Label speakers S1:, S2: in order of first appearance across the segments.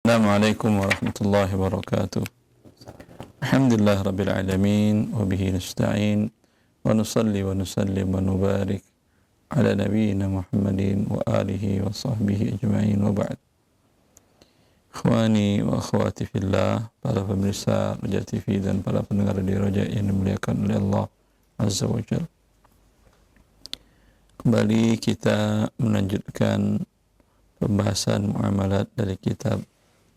S1: Assalamualaikum warahmatullahi wabarakatuh. Alhamdulillah rabbil alamin wa bihi nasta'in wa nusalli wa nusallim wa nubarik ala nabiyyina Muhammadin wa alihi wa sahbihi ajma'in wa ba'd. Ikhwani wa akhwati fillah, para pemirsa Roja TV dan para pendengar di Roja yang dimuliakan oleh Allah Azza wa Jalla. Kembali kita melanjutkan pembahasan muamalat dari kitab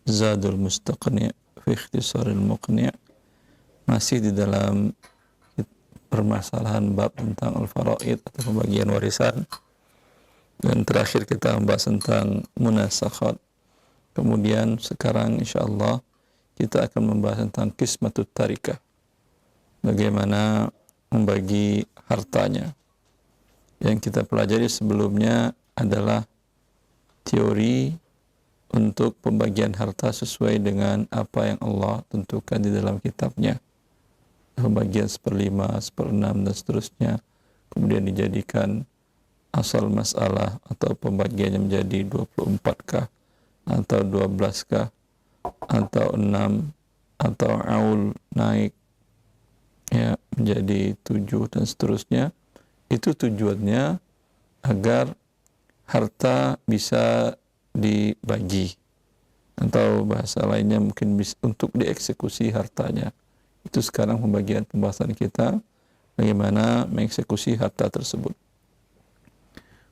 S1: Zadul Mustaqni' fi Ikhtisaril Muqni', masih di dalam permasalahan bab tentang al-faraid atau pembagian warisan, dan terakhir kita membahas tentang munasakhat. Kemudian sekarang insyaallah kita akan membahas tentang qismatut tarikah, bagaimana membagi hartanya. Yang kita pelajari sebelumnya adalah teori untuk pembagian harta sesuai dengan apa yang Allah tentukan di dalam kitabnya. Pembagian 1/5, 1/6 dan seterusnya. Kemudian dijadikan asal masalah atau pembagiannya menjadi 24kah atau 12kah atau 6 atau aul naik ya menjadi 7 dan seterusnya. Itu tujuannya agar harta bisa dibagi, atau bahasa lainnya mungkin bisa untuk dieksekusi hartanya. Itu sekarang pembahasan kita, bagaimana mengeksekusi harta tersebut.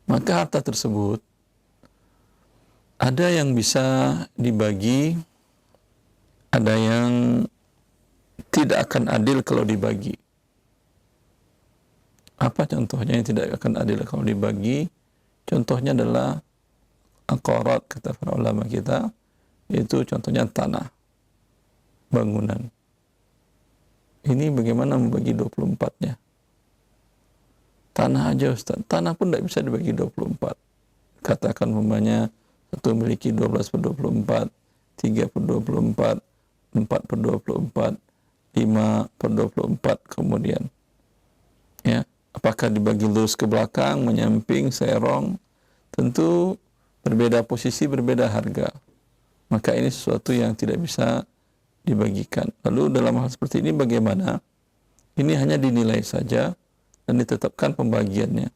S1: Maka harta tersebut ada yang bisa dibagi, ada yang tidak akan adil kalau dibagi. Apa contohnya yang tidak akan adil kalau dibagi? Contohnya adalah aqarat, kata para ulama kita, itu contohnya tanah, bangunan. Ini bagaimana membagi 24-nya? Tanah aja Ustaz, tanah pun tidak bisa dibagi 24. Katakan umpamanya satu memiliki 12/24, 3/24, 4/24, 5/24 kemudian. Ya, apakah dibagi lurus ke belakang, menyamping, serong? Tentu berbeda posisi, berbeda harga. Maka ini sesuatu yang tidak bisa dibagikan. Lalu dalam hal seperti ini bagaimana? Ini hanya dinilai saja dan ditetapkan pembagiannya.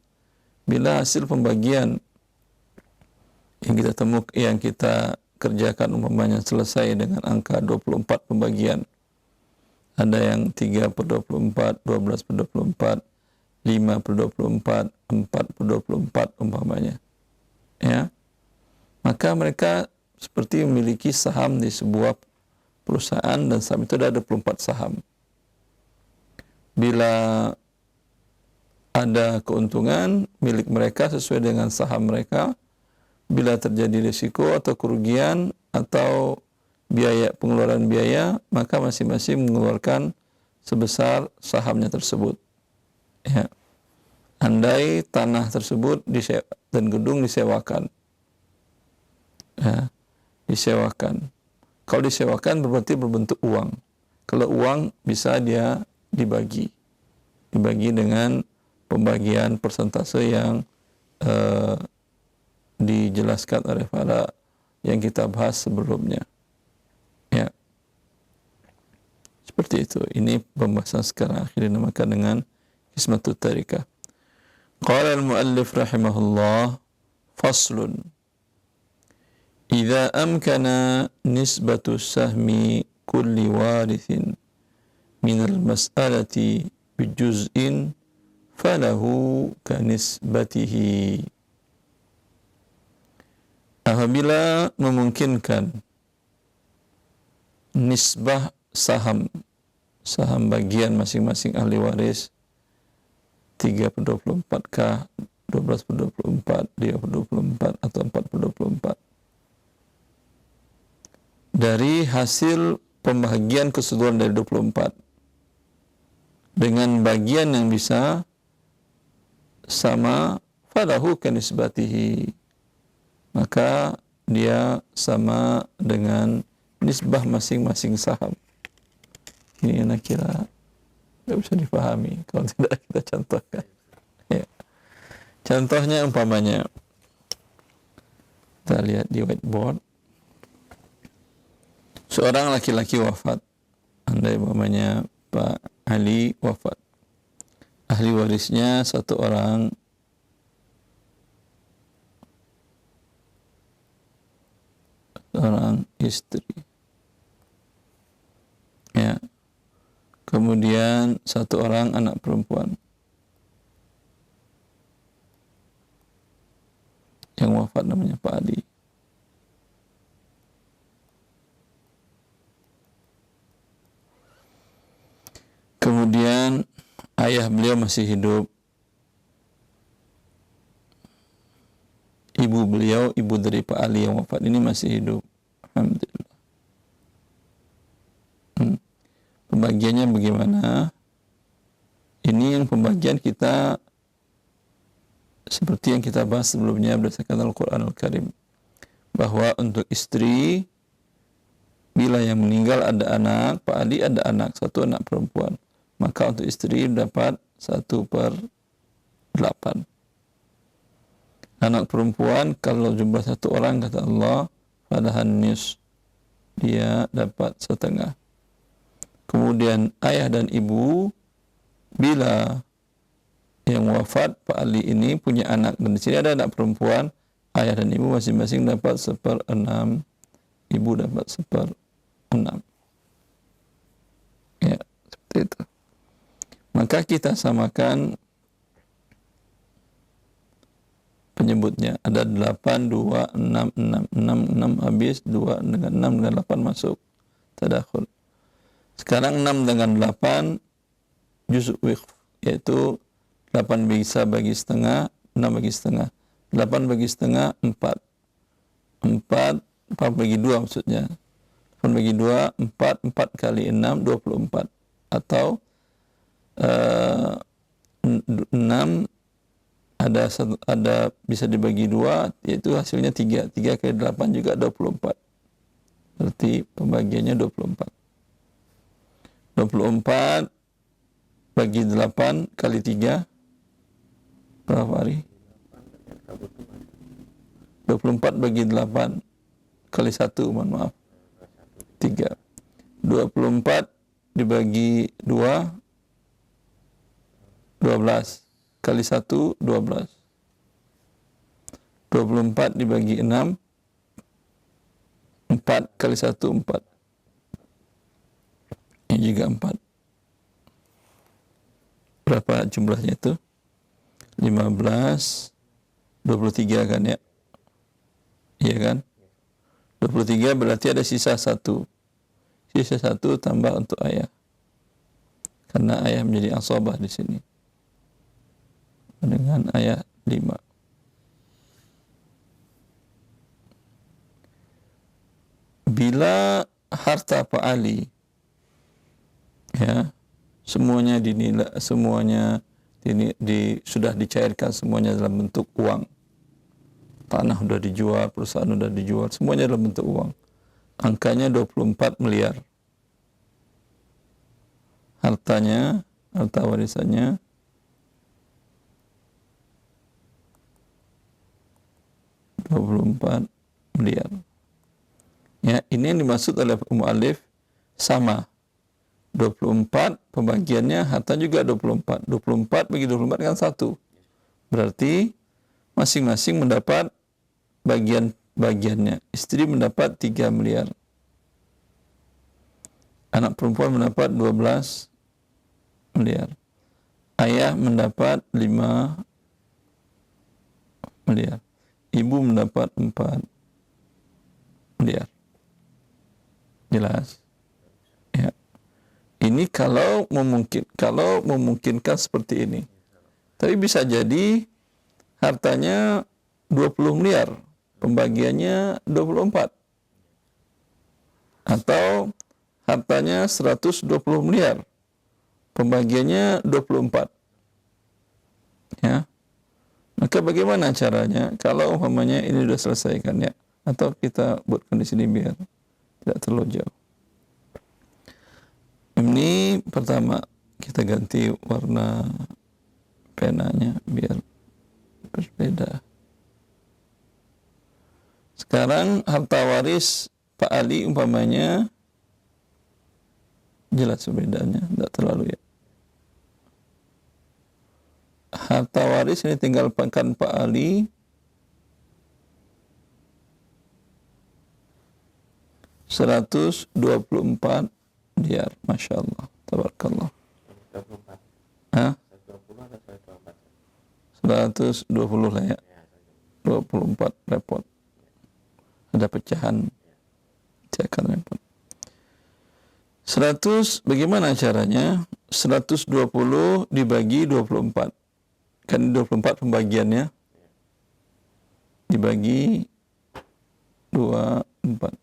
S1: Bila hasil pembagian yang kita kerjakan umpamanya selesai dengan angka 24 pembagian. Ada yang 3/24, 12/24, 5/24, 4/24 umpamanya. Ya. Maka mereka seperti memiliki saham di sebuah perusahaan, dan saham itu ada 24 saham. Bila ada keuntungan, milik mereka sesuai dengan saham mereka. Bila terjadi risiko atau kerugian atau pengeluaran biaya, maka masing-masing mengeluarkan sebesar sahamnya tersebut. Ya. Andai tanah tersebut dan gedung disewakan. Ya, disewakan. Kalau disewakan berarti berbentuk uang. Kalau uang bisa dia dibagi dengan pembagian persentase yang dijelaskan oleh para yang kita bahas sebelumnya. Ya, seperti itu. Ini pembahasan sekarang akhir dinamakan dengan qismatut tarikah. Qala al-muallif rahimahullah, faslun. إذا أمكن نسبة السهم كل وارث من المسألة بجزء فله كنسبته. Apabila memungkinkan nisbah saham bagian masing-masing ahli waris 3/24kah, 12/24, 5/24 atau 4/24 dari hasil pembagian keseluruhan dari 24 dengan bagian yang bisa sama, falahu kanisbatihi, maka dia sama dengan nisbah masing-masing saham. Ini yang kira tidak bisa dipahami kalau tidak kita contohkan. Ya. Contohnya umpamanya, kita lihat di whiteboard. Seorang laki-laki wafat, andai umpamanya Pak Ali wafat, ahli warisnya satu orang istri, ya, kemudian satu orang anak perempuan yang wafat namanya Pak Ali. Kemudian ayah beliau masih hidup, ibu beliau, ibu dari Pak Ali yang wafat ini masih hidup. Alhamdulillah. Pembagiannya bagaimana? Ini yang pembagian kita seperti yang kita bahas sebelumnya berdasarkan Al-Quran Al-Karim, bahwa untuk istri, bila yang meninggal ada anak, Pak Ali ada anak, satu anak perempuan, maka untuk istri dapat 1/8. Anak perempuan kalau jumlah satu orang, kata Allah, falahan nis, dia dapat 1/2. Kemudian ayah dan ibu, bila yang wafat Pak Ali ini punya anak, dan di sini ada anak perempuan, ayah dan ibu masing-masing dapat 1/6, ibu dapat 1/6. Ya, seperti itu. Maka kita samakan penyebutnya. Ada 8, 2, 6, 6. 6, 6 habis, 2 dengan 6 dengan 8 masuk. Tadakhul. Sekarang 6 dengan 8 juz' wiqf, yaitu 8 bisa bagi setengah, 6 bagi setengah. 8 bagi setengah, 4 bagi 2 maksudnya. 8 bagi 2, 4 kali 6, 24. Atau 6 ada bisa dibagi 2, yaitu hasilnya 3. 3 kali 8 juga 24. Berarti pembagiannya 24. 24 bagi 8 kali 3 berapa hari? 24 bagi 8 kali 1, mohon maaf, 3. 24 dibagi 2, 12 kali 1, 12. 24 dibagi 6, 4 kali 1, 4. Ini juga 4. Berapa jumlahnya itu? 15, 23 kan ya? Iya kan? 23 berarti ada sisa 1. Sisa 1 tambah untuk ayah. Karena ayah menjadi asabah di sini. Dengan ayat 5. Bila harta Pak Ali, ya, semuanya dinilai, semuanya sudah dicairkan semuanya dalam bentuk uang. Tanah sudah dijual, perusahaan sudah dijual, semuanya dalam bentuk uang. Angkanya 24 miliar. Hartanya, harta warisannya 24 miliar. Ya, ini yang dimaksud oleh mu'allif sama. 24 pembagiannya harta juga 24. 24 bagi 24 kan 1. Berarti masing-masing mendapat bagiannya. Istri mendapat 3 miliar. Anak perempuan mendapat 12 miliar. Ayah mendapat 5 miliar. Ibu mendapat 4 miliar. Jelas? Ya. Ini kalau memungkinkan seperti ini. Tapi bisa jadi hartanya 20 miliar, pembagiannya 24. Atau hartanya 120 miliar, pembagiannya 24. Ya. Maka bagaimana caranya kalau umpamanya ini sudah selesaikan ya, atau kita buatkan di sini biar tidak terlalu jauh. Ini pertama kita ganti warna penanya biar berbeda. Sekarang harta waris Pak Ali umpamanya Jelas bedanya, tidak terlalu ya. Harta waris ini tinggalkan Pak Ali 124 miliar, Masya Allah, tabarakallah.
S2: 24.
S1: Hah?
S2: 120 atau 124?
S1: 120 lah ya. 24 repot. Ada pecahan. Cekan repot. 100 bagaimana caranya? 120 dibagi 24. Kan 24 pembagiannya. Dibagi 24.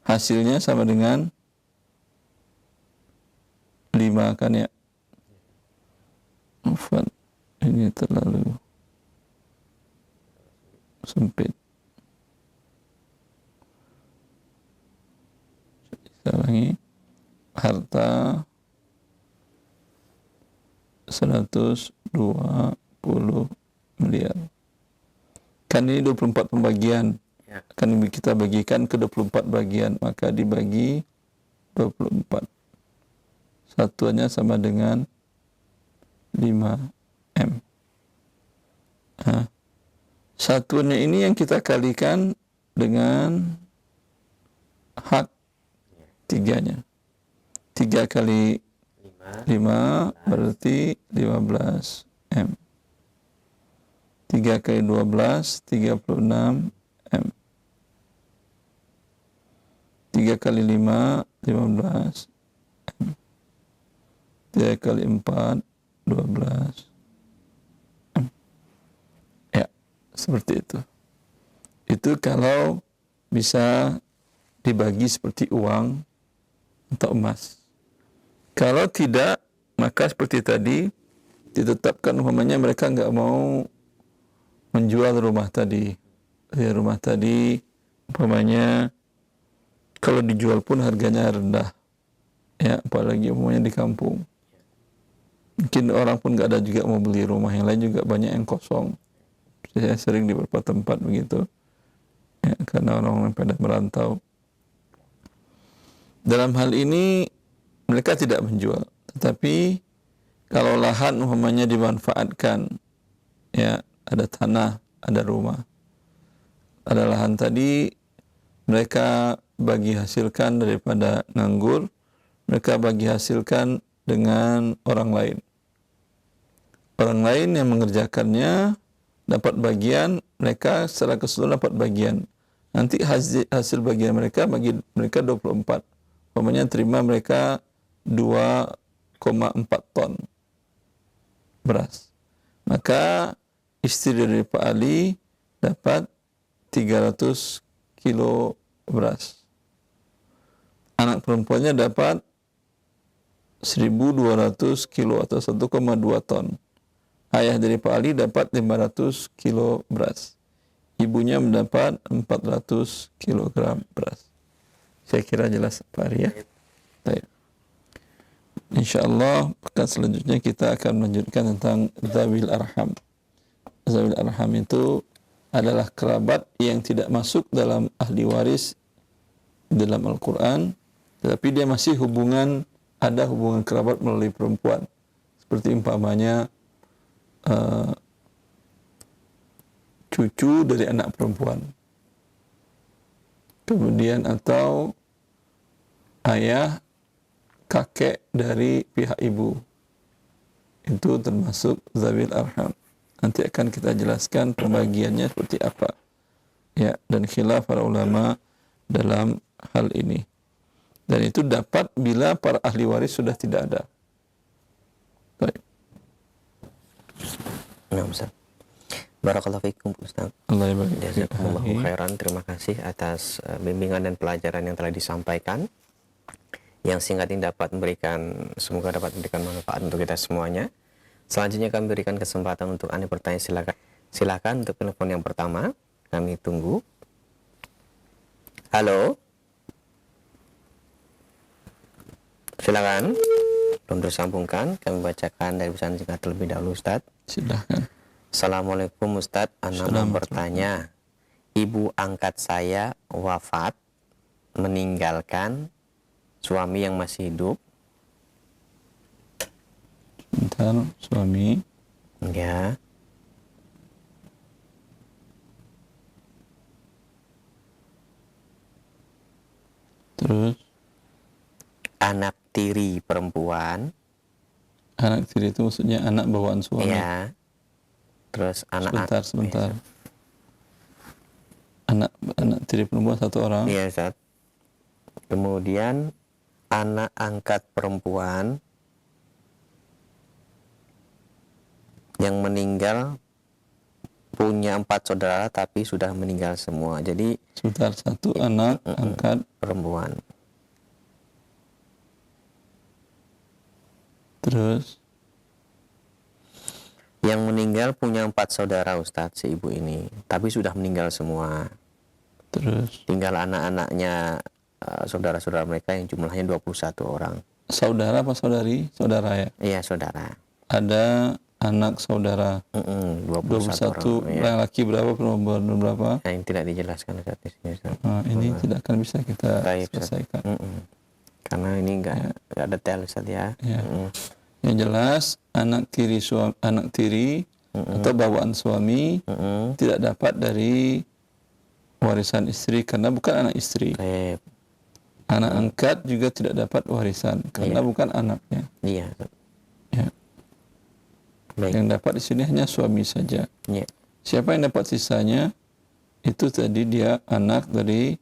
S1: Hasilnya sama dengan 5 kan ya. Ini terlalu sempit. Saya ulangi. Harta 120 miliar. Kan ini 24 pembagian.
S2: Ya.
S1: Kan kita bagikan ke 24 bagian, maka dibagi 24. Satuannya sama dengan 5M. Nah, satuannya ini yang kita kalikan dengan hak tiganya. 3 kali 5 berarti 15M. 3 kali 12, 36M. 3 kali 5, 15M. 3 kali 4, 12M. Ya, seperti itu. Itu kalau bisa dibagi seperti uang atau emas. Kalau tidak, maka seperti tadi, ditetapkan umpamanya mereka nggak mau menjual rumah tadi. Ya, rumah tadi umpamanya kalau dijual pun harganya rendah. Ya, apalagi umpamanya di kampung. Mungkin orang pun nggak ada juga mau beli rumah, yang lain juga banyak yang kosong. Saya sering di beberapa tempat begitu. Ya, karena orang-orang pada merantau. Dalam hal ini mereka tidak menjual, tetapi kalau lahan umpamanya dimanfaatkan, ya ada tanah, ada rumah, ada lahan tadi, mereka bagi hasilkan daripada nganggur, mereka bagi hasilkan dengan orang lain. Orang lain yang mengerjakannya dapat bagian, mereka secara keseluruhan dapat bagian. Nanti hasil bagian mereka bagi mereka 24. Umpamanya terima mereka 2,4 ton beras. Maka istri dari Pak Ali dapat 300 kilo beras. Anak perempuannya dapat 1.200 kilo atau 1,2 ton. Ayah dari Pak Ali dapat 500 kilo beras. Ibunya mendapat 400 kilogram beras. Saya kira jelas Pak Ali ya. Baik. InsyaAllah pekan selanjutnya kita akan melanjutkan tentang Zawil Arham. Zawil Arham itu adalah kerabat yang tidak masuk dalam ahli waris dalam Al-Quran, tetapi dia masih ada hubungan kerabat melalui perempuan. Seperti umpamanya cucu dari anak perempuan. Kemudian atau ayah, kakek dari pihak ibu. Itu termasuk Zawil Arham. Nanti akan kita jelaskan pembagiannya seperti apa. Ya, dan khilaf para ulama dalam hal ini. Dan itu dapat bila para ahli waris sudah tidak ada. Baik.
S2: Nah, Ustaz. Barakallahu fikum, Ustaz.
S1: Allah ya.
S2: Jazakumullahu khairan. Terima kasih atas bimbingan dan pelajaran yang telah disampaikan. Yang singkat ini semoga dapat memberikan manfaat untuk kita semuanya. Selanjutnya kami berikan kesempatan untuk Anda bertanya, silakan untuk telepon yang pertama. Kami tunggu. Halo. Silakan. Belum tersambungkan, kami bacakan dari pesan singkat terlebih dahulu, Ustaz.
S1: Silakan.
S2: Assalamualaikum Ustaz, Ana mau bertanya. Ibu angkat saya wafat, meninggalkan suami yang masih hidup.
S1: Sebentar, suami.
S2: Ya.
S1: Terus
S2: Anak tiri perempuan.
S1: anak tiri itu maksudnya anak bawaan suami.
S2: Ya. Terus anak
S1: Sebentar. Anak tiri perempuan satu orang.
S2: Iya, Ustaz. Kemudian anak angkat perempuan yang meninggal, punya 4 saudara tapi sudah meninggal semua. Jadi
S1: Sebentar, satu anak angkat
S2: perempuan.
S1: terus
S2: Yang meninggal punya 4 saudara, Ustadz, si ibu ini, tapi sudah meninggal semua.
S1: terus
S2: Tinggal anak-anaknya, saudara-saudara mereka yang jumlahnya 21 orang.
S1: saudara apa saudari? Saudara ya.
S2: Iya, saudara.
S1: Ada anak saudara
S2: 21 orang. Ya.
S1: laki berapa, perempuan berapa?
S2: Nah, yang tidak dijelaskan, Ustadz, di sini, Ustadz.
S1: Nah, ini tidak akan bisa kita
S2: Baik, Ustadz.
S1: selesaikan.
S2: Karena ini nggak detail, Ustadz, ya.
S1: Ya. Yang jelas anak tiri atau bawaan suami tidak dapat dari warisan istri karena bukan anak istri.
S2: Baik.
S1: Anak angkat juga tidak dapat warisan karena bukan anaknya.
S2: Iya.
S1: Ya.
S2: Baik.
S1: Yang dapat di sini hanya suami saja.
S2: Iya.
S1: Siapa yang dapat sisanya itu tadi dia anak dari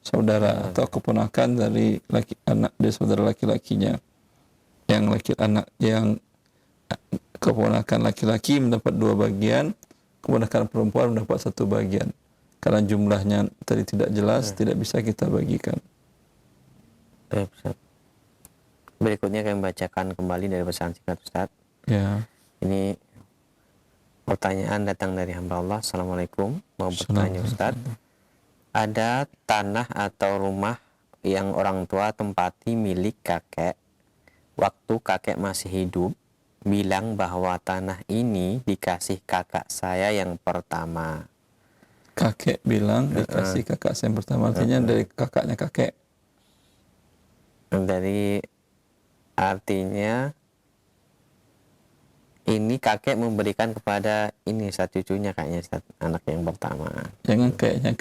S1: saudara atau keponakan dari anak dari saudara laki-lakinya. Yang keponakan laki-laki mendapat 2 bagian, keponakan perempuan mendapat 1 bagian. Karena jumlahnya tadi tidak jelas, tidak bisa kita bagikan.
S2: Baik, Ustaz. Berikutnya kami bacakan kembali dari pesan singkat, Ustaz.
S1: Ya.
S2: Ini pertanyaan datang dari hamba Allah. Assalamualaikum. Mau bertanya, Ustaz. Ada tanah atau rumah yang orang tua tempati milik kakek waktu kakek masih hidup, bilang bahwa tanah ini dikasih kakak saya yang pertama.
S1: Kakek bilang dikasih kakak saya yang pertama, artinya dari kakaknya kakek.
S2: Dari artinya ini kakek memberikan kepada ini satu cucunya, kayaknya anak yang pertama.
S1: Jangan kayaknya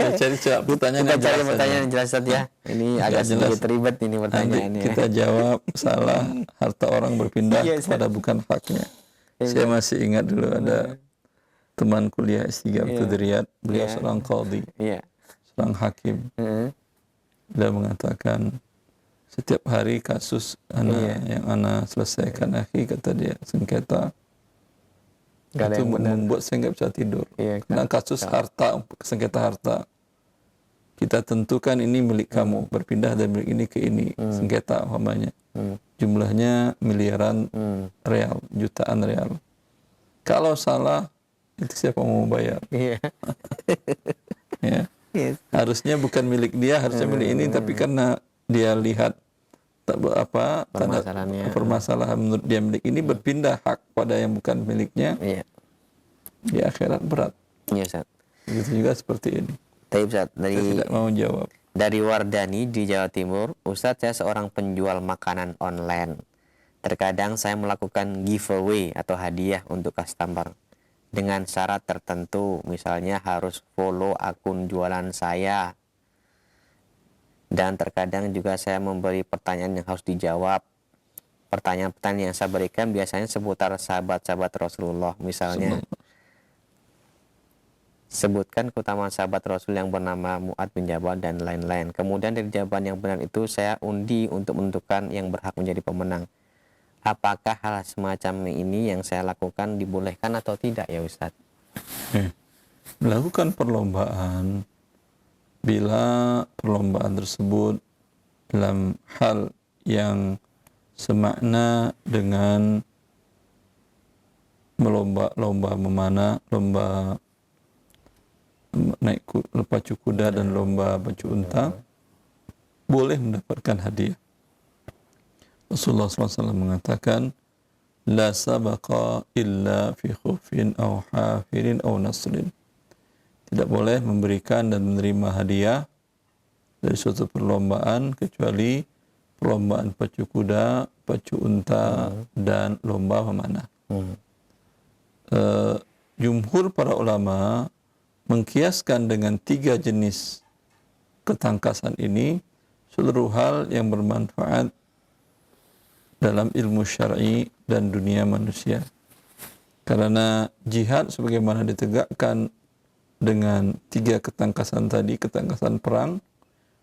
S1: cari pertanyaan
S2: yang jelas, Ustaz, ya. Ini agak sedikit ribet ini pertanyaannya.
S1: Kita jawab salah, harta orang berpindah kepada bukan haknya. Saya masih ingat dulu ada teman kuliah S3 waktu di Riyadh, beliau seorang qadhi, seorang hakim. Dia mengatakan setiap hari kasus yang ana selesaikan, akhi, kata dia, sengketa itu membuat saya nggak bisa tidur. Karena kasus harta, sengketa harta, kita tentukan ini milik kamu, berpindah dari milik ini ke ini, sengketa umpamanya, jumlahnya miliaran real, jutaan real. Kalau salah, itu siapa mau bayar? Ya. Harusnya bukan milik dia, harusnya milik ini, tapi karena dia lihat permasalahan menurut dia milik ini, berpindah hak pada yang bukan miliknya, di akhirat berat. Begitu juga seperti ini.
S2: Ustaz,
S1: saya tidak mau jawab.
S2: Dari Wardani di Jawa Timur. Ustadz, saya seorang penjual makanan online. Terkadang saya melakukan giveaway atau hadiah untuk customer dengan syarat tertentu, misalnya harus follow akun jualan saya. Dan terkadang juga saya memberi pertanyaan yang harus dijawab. Pertanyaan-pertanyaan yang saya berikan biasanya seputar sahabat-sahabat Rasulullah. Misalnya, sebutkan keutamaan sahabat Rasul yang bernama Mu'ad bin Jabal dan lain-lain. Kemudian dari jawaban yang benar itu saya undi untuk menentukan yang berhak menjadi pemenang. Apakah hal semacam ini yang saya lakukan dibolehkan atau tidak, ya Ustadz?
S1: Melakukan perlombaan, bila perlombaan tersebut dalam hal yang semakna dengan lomba memanah, lomba naik pacu kuda dan lomba pacu unta, boleh mendapatkan hadiah. Rasulullah SAW mengatakan, la sabaqa illa fi khufin aw hafirin aw nasrin. Tidak boleh memberikan dan menerima hadiah dari suatu perlombaan kecuali perlombaan pacu kuda, pacu unta, dan lomba memanah. Jumhur para ulama mengkiaskan dengan 3 jenis ketangkasan ini seluruh hal yang bermanfaat dalam ilmu syar'i dan dunia manusia. Karena jihad sebagaimana ditegakkan dengan 3 ketangkasan tadi, ketangkasan perang,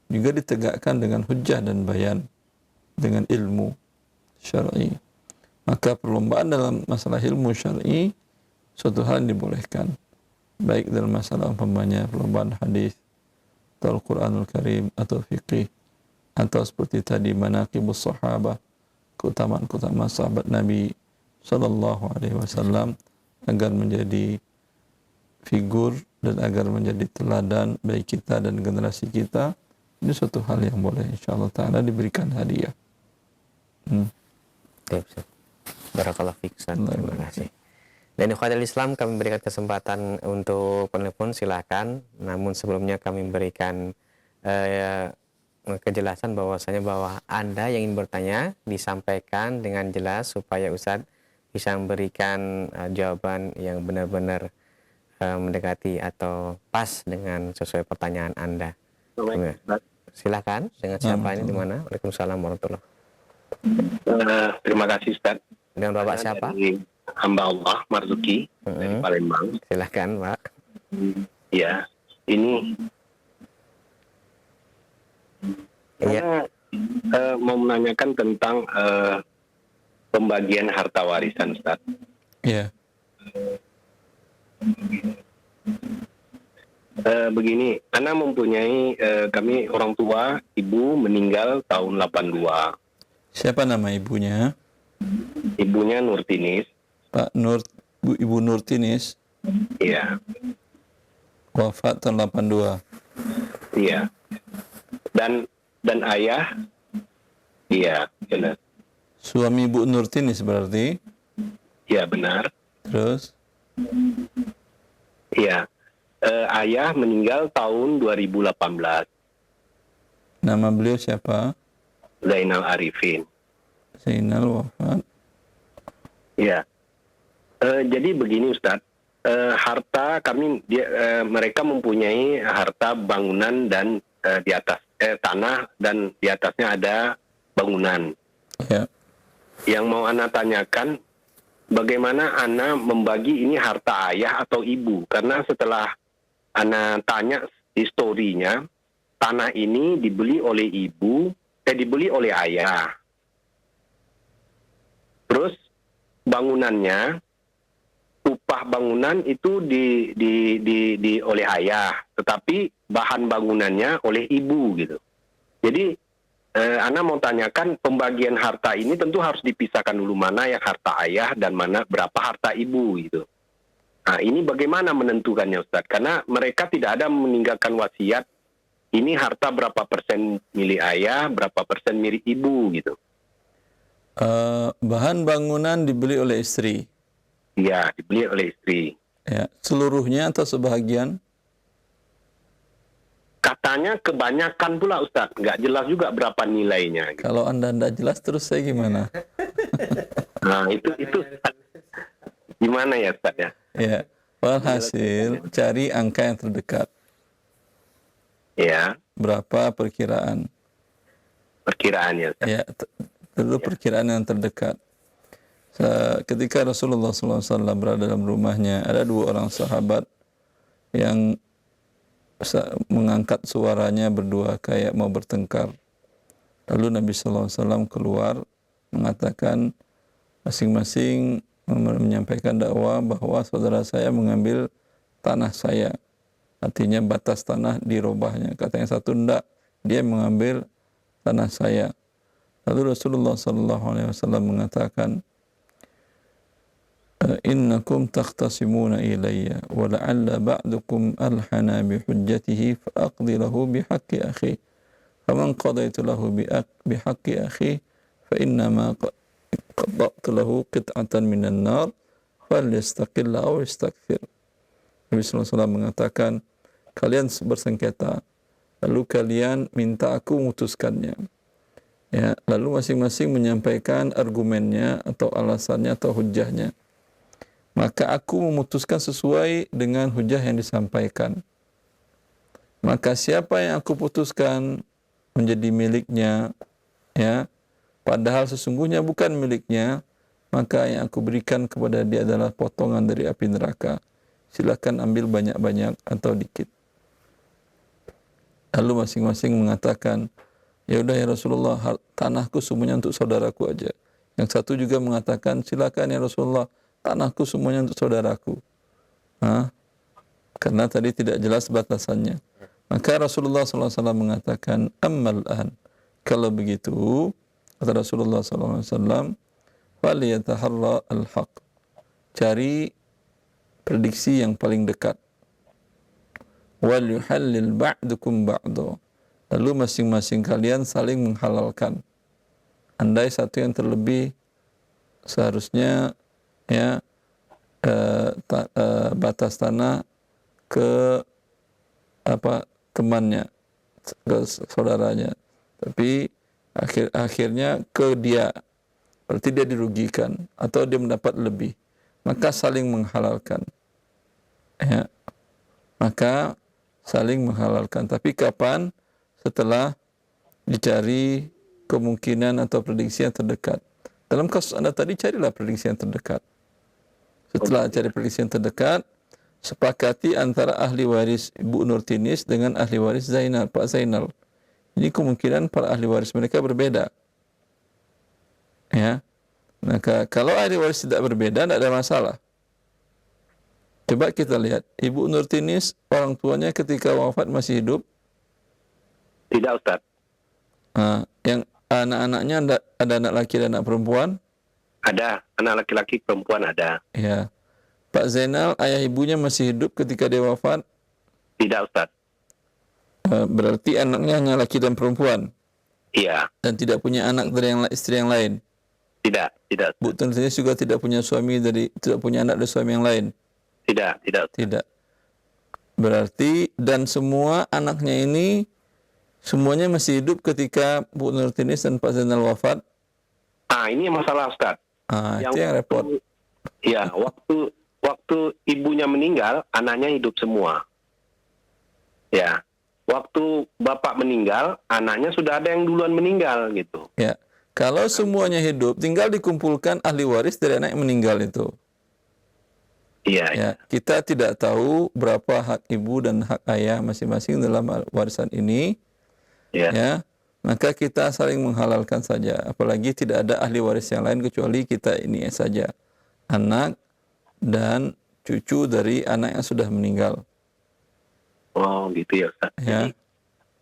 S1: juga ditegakkan dengan hujjah dan bayan, dengan ilmu syar'i. Maka perlombaan dalam masalah ilmu syar'i suatu hal yang dibolehkan, baik dalam masalah umpamanya perlombaan hadis atau Al-Quranul Karim atau fiqih, atau seperti tadi manaqibus sahabah, keutamaan sahabat Nabi sallallahu alaihi wasallam, agar menjadi figur dan agar menjadi teladan bagi kita dan generasi kita. Ini suatu hal yang boleh insyaallah taala diberikan hadiah.
S2: Barakallahu fiik. Terima kasih. Dan ikhwatul Islam, kami berikan kesempatan untuk penelpon, silakan. Namun sebelumnya kami berikan kejelasan bahwasanya bahwa Anda yang ingin bertanya disampaikan dengan jelas supaya Ustadz bisa memberikan jawaban yang benar-benar mendekati atau pas dengan sesuai pertanyaan Anda. Silakan, dengan siapa ini, di mana? Waalaikumsalam warahmatullahi wabarakatuh.
S3: Terima kasih Ustaz.
S2: Dengan Bapak siapa?
S3: Hamba Allah Marzuki dari Palembang.
S2: Silakan, Pak.
S3: Ya, ini saya mau menanyakan tentang pembagian harta warisan, Ustaz.
S1: Iya.
S3: Begini, Ana mempunyai kami orang tua, ibu meninggal tahun 82.
S1: Siapa nama ibunya?
S3: Ibunya Nurtinis.
S1: Pak Ibu Nurtinis.
S3: Iya.
S1: Wafat tahun 82.
S3: Iya. Dan ayah, iya benar.
S1: Suami Ibu Nurtinis berarti?
S3: Iya benar.
S1: Terus?
S3: Iya. Ayah meninggal tahun 2018.
S1: Nama beliau siapa?
S3: Zainal Arifin.
S1: Zainal wafat.
S3: Iya. Jadi begini Ustadz, harta kami mereka mempunyai harta bangunan dan di atas tanah dan di atasnya ada bangunan.
S1: Ya.
S3: Yang mau Ana tanyakan, bagaimana Ana membagi ini harta ayah atau ibu? Karena setelah Ana tanya historinya, tanah ini dibeli oleh ibu, dibeli oleh ayah. Terus bangunannya, upah bangunan itu di oleh ayah, tetapi bahan bangunannya oleh ibu gitu. Jadi Ana mau tanyakan, pembagian harta ini tentu harus dipisahkan dulu, mana yang harta ayah dan mana berapa harta ibu gitu. Nah, ini bagaimana menentukannya Ustaz? Karena mereka tidak ada meninggalkan wasiat, ini harta berapa persen milik ayah, berapa persen milik ibu gitu.
S1: Bahan bangunan dibeli oleh istri.
S3: Iya, dibeli oleh istri.
S1: Ya, seluruhnya atau sebahagian?
S3: Katanya kebanyakan pula Ustaz, nggak jelas juga berapa nilainya. Gitu.
S1: Kalau Anda tidak jelas, terus saya gimana?
S3: Nah, itu gimana ya Ustaz ya?
S1: Ya, walhasil cari angka yang terdekat.
S3: Ya.
S1: Berapa perkiraan?
S3: Perkiraannya Ustaz.
S1: Ya, perlu perkiraan yang terdekat. Ketika Rasulullah SAW berada dalam rumahnya, ada 2 orang sahabat yang mengangkat suaranya berdua kayak mau bertengkar. Lalu Nabi SAW keluar mengatakan, masing-masing menyampaikan dakwah bahwa saudara saya mengambil tanah saya. Artinya batas tanah dirubahnya. Kata yang satu, enggak, dia mengambil tanah saya. Lalu Rasulullah SAW mengatakan, innakum takhtasimuna ilayya wa la'alla ba'dukum alhana bihujjatihi fa'aqdi lahu bihaqqi akhi faman qadaitu lahu bihaqqi akhi fa innama qada'tu lahu qit'atan minan nar falyastaqilla aw yastakthir. Nabi sallallahu alaihi wasallam mengatakan, kalian bersengketa lalu kalian minta aku memutuskannya. Ya, lalu masing-masing menyampaikan argumennya atau alasannya atau hujahnya. Maka aku memutuskan sesuai dengan hujah yang disampaikan. Maka siapa yang aku putuskan menjadi miliknya, ya, padahal sesungguhnya bukan miliknya, maka yang aku berikan kepada dia adalah potongan dari api neraka. Silakan ambil banyak-banyak atau dikit. Lalu masing-masing mengatakan, ya udah ya Rasulullah, tanahku semuanya untuk saudaraku aja. Yang satu juga mengatakan, silakan ya Rasulullah, tanahku semuanya untuk saudaraku. Karena tadi tidak jelas batasannya. Maka Rasulullah SAW mengatakan, ammal an, kalau begitu, kata Rasulullah SAW, faliyataharra al-haq, cari prediksi yang paling dekat. Wal yuhallil ba'dukum ba'du, lalu masing-masing kalian saling menghalalkan. Andai satu yang terlebih seharusnya ya batas tanah ke temannya, ke saudaranya, tapi akhirnya ke dia, berarti dia dirugikan atau dia mendapat lebih, maka saling menghalalkan. Ya, maka saling menghalalkan. Tapi kapan? Setelah dicari kemungkinan atau prediksi yang terdekat. Dalam kasus Anda tadi, carilah prediksi yang terdekat. Setelah cari prediksi yang terdekat, sepakati antara ahli waris Ibu Nurtinis dengan ahli waris Zainal, Pak Zainal. Ini kemungkinan para ahli waris mereka berbeda. Ya. Maka kalau ahli waris tidak berbeda, tidak ada masalah. Coba kita lihat, Ibu Nurtinis, orang tuanya ketika wafat masih hidup?
S3: Tidak, Ustaz.
S1: Yang anak-anaknya ada anak laki dan anak perempuan?
S3: Ada, anak laki-laki, perempuan ada.
S1: Ya. Pak Zainal, ayah ibunya masih hidup ketika dia wafat?
S3: Tidak, Ustaz.
S1: Berarti anaknya hanya laki dan perempuan?
S3: Iya.
S1: Dan tidak punya anak dari istri yang lain?
S3: Tidak, tidak.
S1: Bu Nurtinis juga tidak punya tidak punya anak dari suami yang lain?
S3: Tidak.
S1: Tidak. Berarti dan semua anaknya ini semuanya masih hidup ketika Bu Nurtinis dan Pak Zainal wafat?
S3: Ini masalah, Ustaz.
S1: Itu yang repot.
S3: Iya, waktu ibunya meninggal, anaknya hidup semua. Ya. Waktu bapak meninggal, anaknya sudah ada yang duluan meninggal gitu.
S1: Ya. Kalau semuanya hidup, tinggal dikumpulkan ahli waris dari anak yang meninggal itu.
S3: Iya.
S1: Ya, kita tidak tahu berapa hak ibu dan hak ayah masing-masing dalam warisan ini. Ya, maka kita saling menghalalkan saja. Apalagi tidak ada ahli waris yang lain kecuali kita ini saja, anak dan cucu dari anak yang sudah meninggal.
S3: Oh, gitu ya, Ustaz.
S1: Ya.
S3: Jadi,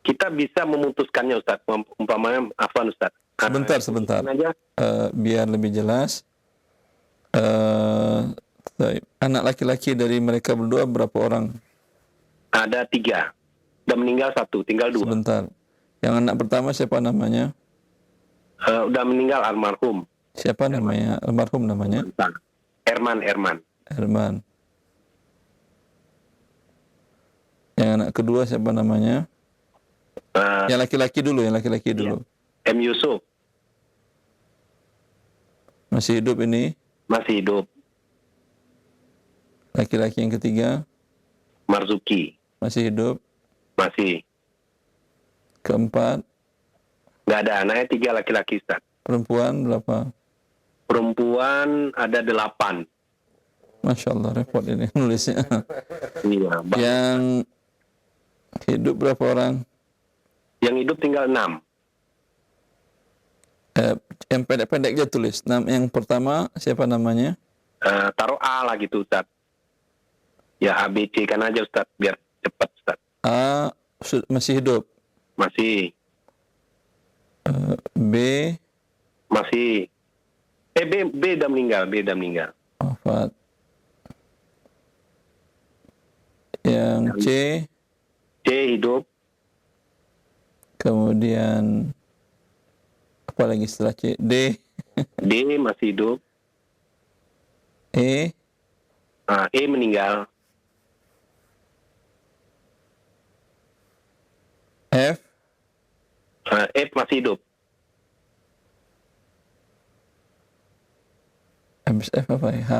S3: kita bisa memutuskannya, Ustaz. Umpamanya, afwan, Ustaz.
S1: Sebentar. Biar lebih jelas. Anak laki-laki dari mereka berdua berapa orang?
S3: Ada 3. Udah meninggal 1, tinggal 2.
S1: Sebentar. Yang anak pertama siapa namanya?
S3: Udah meninggal almarhum.
S1: Siapa namanya? Almarhum namanya?
S3: Herman.
S1: Yang anak kedua siapa namanya? Yang laki-laki dulu.
S3: M. Yusuf.
S1: Masih hidup ini?
S3: Masih hidup.
S1: Laki-laki yang ketiga?
S3: Marzuki.
S1: Masih hidup?
S3: Masih.
S1: Keempat?
S3: Nggak ada, anaknya 3 laki-laki, Ustaz.
S1: Perempuan berapa?
S3: Perempuan ada 8.
S1: Masya Allah, repot ini nulisnya.
S3: Iya.
S1: Yang hidup berapa orang?
S3: Yang hidup tinggal 6.
S1: Yang pendek-pendek aja tulis. Yang pertama siapa namanya?
S3: Taruh A lah gitu, Ustaz. Ya, ABC kan aja, Ustaz, biar cepat, Ustaz.
S1: A masih hidup?
S3: Masih.
S1: B?
S3: Masih. B udah meninggal.
S1: Wafat. Yang C?
S3: C hidup.
S1: Kemudian apa lagi setelah C? D?
S3: D masih hidup.
S1: E?
S3: E meninggal. F masih hidup.
S1: Habis F apa ya? H?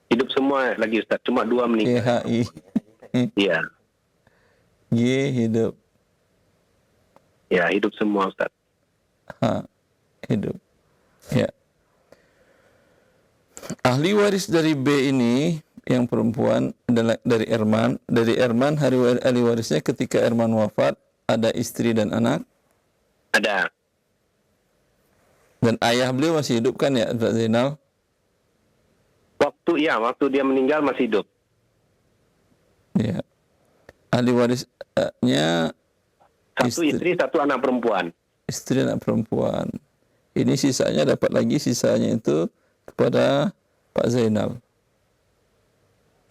S3: Hidup semua lagi Ustaz, cuma 2 meninggal.
S1: GHI.
S3: Iya,
S1: G hidup.
S3: ya hidup semua Ustaz.
S1: H hidup. Ya. Ahli waris dari B ini yang perempuan adalah dari Erman. Dari Erman ahli warisnya ketika Erman wafat ada istri dan anak.
S3: Ada.
S1: Dan ayah beliau masih hidup kan ya, Ustaz Zainal?
S3: Waktu dia meninggal masih hidup.
S1: Ya. Ahli warisnya
S3: Satu istri, 1 anak perempuan.
S1: istri anak perempuan. Ini sisanya dapat lagi, sisanya itu kepada Pak Zainal.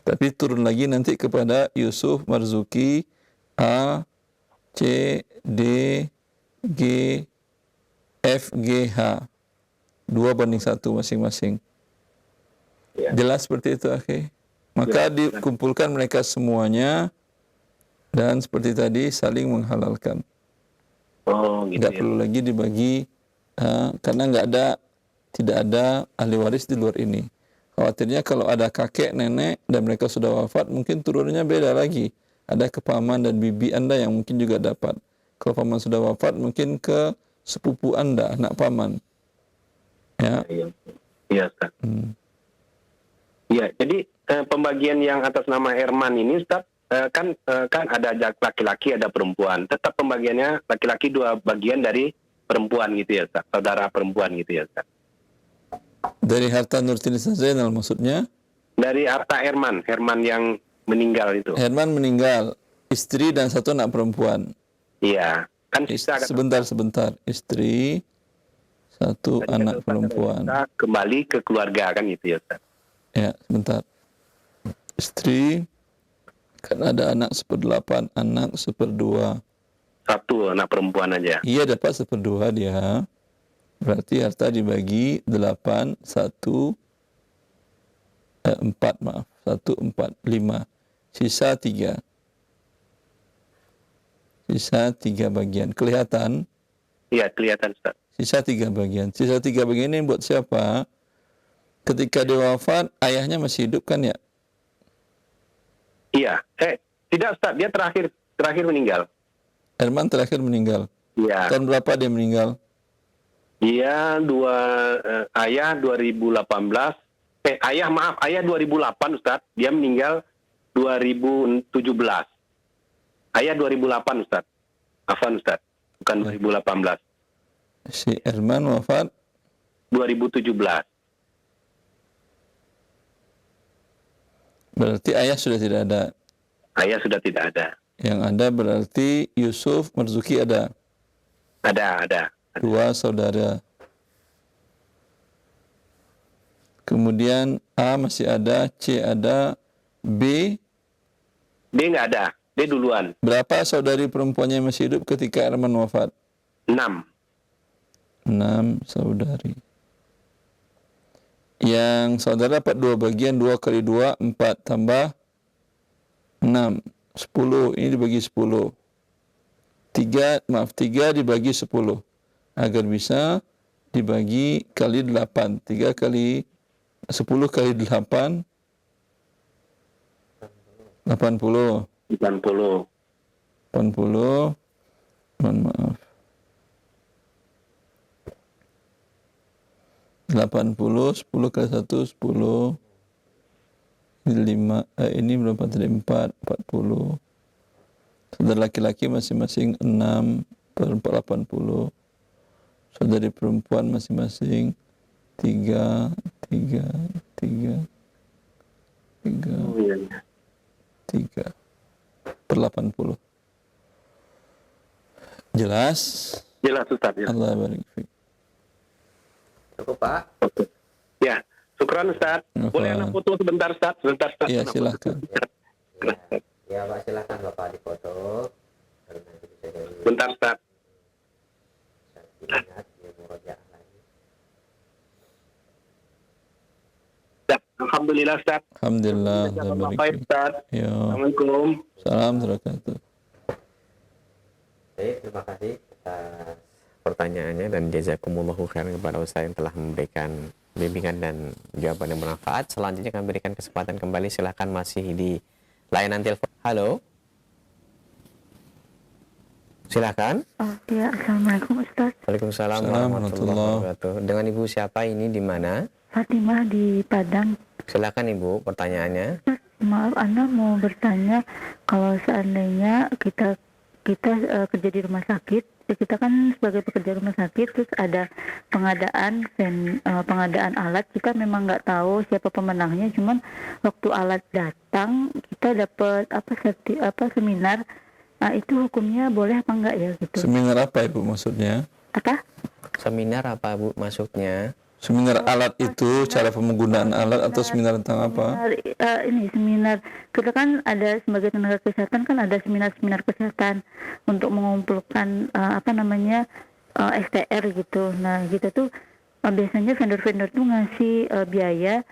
S1: Tapi turun lagi nanti kepada Yusuf, Marzuki, A, C, D, G, F, G, H. 2:1 masing-masing.
S3: Ya.
S1: Jelas seperti itu, akhi. Maka dikumpulkan mereka semuanya dan seperti tadi saling menghalalkan.
S3: Oh, gitu
S1: Nggak
S3: ya.
S1: perlu lagi dibagi karena tidak ada ahli waris di luar ini. Khawatirnya kalau ada kakek, nenek dan mereka sudah wafat, mungkin turunnya beda lagi. Ada ke paman dan bibi Anda yang mungkin juga dapat. Kalau paman sudah wafat, mungkin ke sepupu Anda, anak paman. Ya.
S3: Iya, iya Ustaz.
S1: Hmm.
S3: Iya, jadi pembagian yang atas nama Herman ini Ustaz, kan ada laki-laki, ada perempuan. Tetap pembagiannya laki-laki 2 bagian dari perempuan gitu ya Ustaz. Saudara perempuan gitu ya Ustaz.
S1: Dari harta Nurtinisa Zainal maksudnya?
S3: Dari harta Herman yang meninggal itu.
S1: Herman meninggal, istri dan 1 anak perempuan.
S3: Iya, kan sisa kan
S1: Sebentar. Istri, 1
S3: tadi
S1: anak
S3: kata Ustaz,
S1: perempuan.
S3: kita kembali ke keluarga kan gitu ya Ustaz.
S1: Ya, sebentar. Istri, kan ada anak 1/8, anak 1/2.
S3: 1 anak perempuan aja.
S1: Iya dapat 1/2 dia. Berarti harta dibagi 8, 4 maaf. 1, 4, 5. Sisa 3. Sisa 3 bagian. Kelihatan?
S3: Iya, kelihatan Ustaz.
S1: Sisa 3 bagian. Sisa 3 bagian ini buat siapa? Ketika dia wafat, ayahnya masih hidup kan ya?
S3: Iya. Tidak Ustaz, dia terakhir meninggal.
S1: Herman terakhir meninggal.
S3: Iya.
S1: Tahun berapa dia meninggal?
S3: Dia ayah 2018. Ayah 2008 Ustaz. Dia meninggal 2017. Ayah 2008 Ustaz. Afwan Ustaz. Bukan 2018.
S1: Si Herman wafat
S3: 2017.
S1: berarti ayah sudah tidak ada.
S3: Ayah sudah tidak ada.
S1: Yang ada berarti Yusuf, Marzuki ada.
S3: Ada.
S1: 2 saudara. Kemudian A masih ada, C ada, B.
S3: B nggak ada. B duluan.
S1: Berapa saudari perempuannya yang masih hidup ketika Herman wafat?
S3: 6.
S1: 6 saudari. Yang saudara dapat 2 bagian, 2 kali 2, 4 tambah 6. 10, ini dibagi 10. 3 dibagi 10. Agar bisa dibagi kali 8. 10 kali 8, 80.
S3: 90.
S1: 80, mohon maaf. 80, 10 kali 1, 10. Ini 5, ini berapa tadi? 4, 40. Saudara laki-laki masing-masing 6 per 4, 80. Saudari perempuan masing-masing 3 per 80. Jelas?
S3: Jelas Ustaz ya.
S1: Allah barik fiik.
S2: Cukup Pak.
S3: Oke. Ya, syukran Ustaz. Boleh anak foto sebentar Ustaz? Sebentar Ustaz.
S1: Iya,
S3: Anak
S1: silahkan.
S3: foto.
S2: Ya Pak, silakan Bapak dipoto. Nanti bisa dari
S3: Bentar Ustaz.
S2: dilihat di murojaah lagi.
S3: Ya, alhamdulillah Ustaz.
S1: Alhamdulillah. Allah
S3: Jazakallah
S1: barik
S3: khair
S1: fiik.
S3: Ustaz.
S1: Ya.
S3: Assalamualaikum.
S1: Salam wabarakatuh.
S2: Baik, terima kasih. atas pertanyaannya dan jazakumullahu khairan kepada Ustaz yang telah memberikan bimbingan dan jawaban yang bermanfaat. Selanjutnya kami berikan kesempatan kembali, silahkan masih di layanan telepon. Halo. Silahkan.
S4: Oh ya, Assalamualaikum Ustaz.
S2: Waalaikumsalam
S1: Assalamualaikum
S2: warahmatullahi wabarakatuh. Dengan Ibu siapa ini, di mana?
S4: Fatimah di Padang.
S2: Silakan Ibu, pertanyaannya.
S4: Ustaz, maaf, Anda mau bertanya, kalau seandainya kita kerja di rumah sakit, kita kan sebagai pekerja rumah sakit, terus ada pengadaan alat, kita memang nggak tahu siapa pemenangnya, cuman waktu alat datang kita dapat seminar. Nah, itu hukumnya boleh apa enggak ya gitu?
S1: Seminar apa Ibu maksudnya?
S4: Apa?
S2: Seminar apa Bu maksudnya?
S1: Seminar alat itu, cara penggunaan alat atau seminar tentang apa?
S4: Seminar kita kan ada sebagai tenaga kesehatan, kan ada seminar kesehatan untuk mengumpulkan STR gitu. Nah kita tuh biasanya vendor-vendor tuh ngasih biaya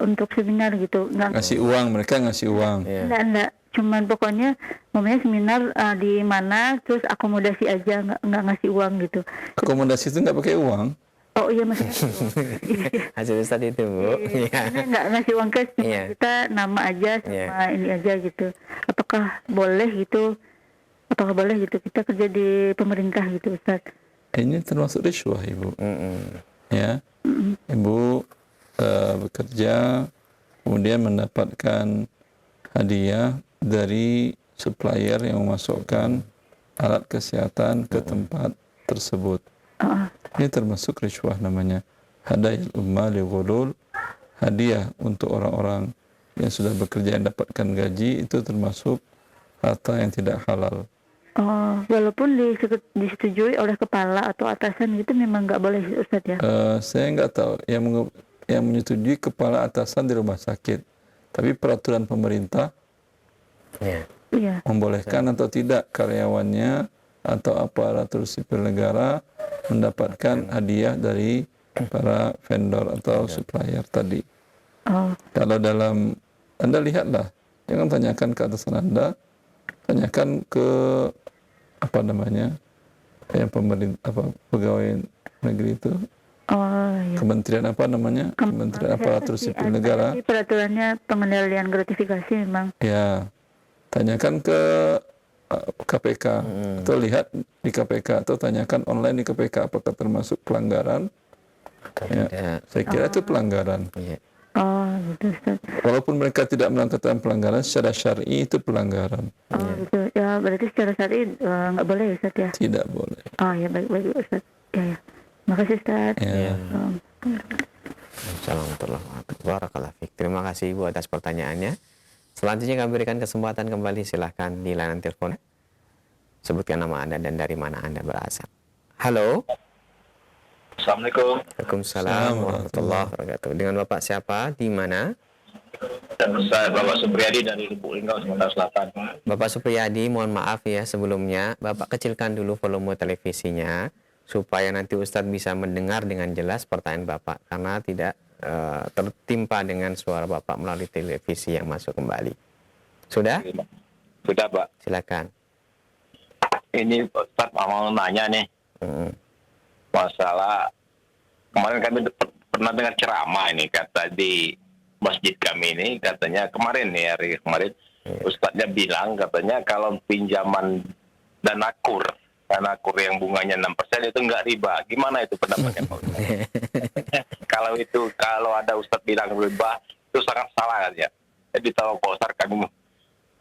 S4: untuk seminar gitu.
S1: Ngasih uang, mereka ngasih uang.
S4: Enggak. Cuman pokoknya namanya seminar di mana, terus akomodasi aja, nggak ngasih uang gitu.
S1: Akomodasi itu nggak pakai uang?
S4: Oh iya, maksudnya
S2: Hasil Ustaz itu Bu.
S4: Iya. Nggak ngasih uang cash, cuma kita nama aja sama ini aja gitu. Apakah boleh gitu kita kerja di pemerintah gitu Ustaz?
S1: Ini termasuk riswah Ibu. Ya, Ibu bekerja kemudian mendapatkan hadiah dari supplier yang memasukkan alat kesehatan ke tempat tersebut. Ini termasuk riswah namanya. Hadayal umma li ghulul, hadiah untuk orang-orang yang sudah bekerja yang dapatkan gaji, itu termasuk harta yang tidak halal.
S4: Oh, walaupun disetujui oleh kepala atau atasan gitu memang nggak boleh Ustaz ya?
S1: Saya nggak tahu yang menyetujui kepala atasan di rumah sakit, tapi peraturan pemerintah membolehkan atau tidak karyawannya atau aparatur sipil negara mendapatkan hadiah dari para vendor atau supplier tadi. Kalau dalam, Anda lihatlah, jangan tanyakan ke atasan Anda, tanyakan ke yang pemerintah, pegawai negeri itu. Kementerian apa namanya? Kementerian Aparatur Sipil Negara.
S4: Peraturannya pengendalian gratifikasi memang.
S1: Ya, tanyakan ke KPK atau lihat di KPK atau tanyakan online di KPK apakah termasuk pelanggaran. Ya, saya kira itu pelanggaran.
S4: Gitu Ustaz.
S1: Walaupun mereka tidak melakukan pelanggaran, secara syar'i itu pelanggaran.
S4: Gitu. Ya, berarti secara syar'i nggak boleh ya Ustaz ya?
S1: Tidak boleh.
S4: Ya, baik Ustaz. Ya. Makasih Ustaz.
S2: Terima kasih Ibu atas pertanyaannya. Selanjutnya kami berikan kesempatan kembali, silahkan di layanan telepon. Sebutkan nama Anda dan dari mana Anda berasal. Halo.
S5: Assalamualaikum.
S2: Waalaikumsalam warahmatullahi wabarakatuh. Dengan Bapak siapa? Di mana?
S5: Saya Bapak Supriyadi dari Lubuk Linggau, Sumatera Selatan.
S2: Bapak Supriyadi, mohon maaf ya sebelumnya. Bapak kecilkan dulu volume televisinya supaya nanti Ustadz bisa mendengar dengan jelas pertanyaan Bapak, karena tidak tertimpa dengan suara Bapak melalui televisi yang masuk kembali. Sudah?
S5: Sudah, Pak.
S2: Silakan.
S5: Ini Ustadz mau nanya nih. Masalah kemarin kami pernah dengar ceramah ini, kata di masjid kami ini, katanya hari kemarin Ustadznya bilang katanya kalau pinjaman dana kur yang bunganya 6% itu enggak riba. Gimana itu pendapatnya Pak Ustadz? Kalau ada Ustadz bilang riba, itu sangat salah kan ya. Jadi tahu Pak Ustadz, kami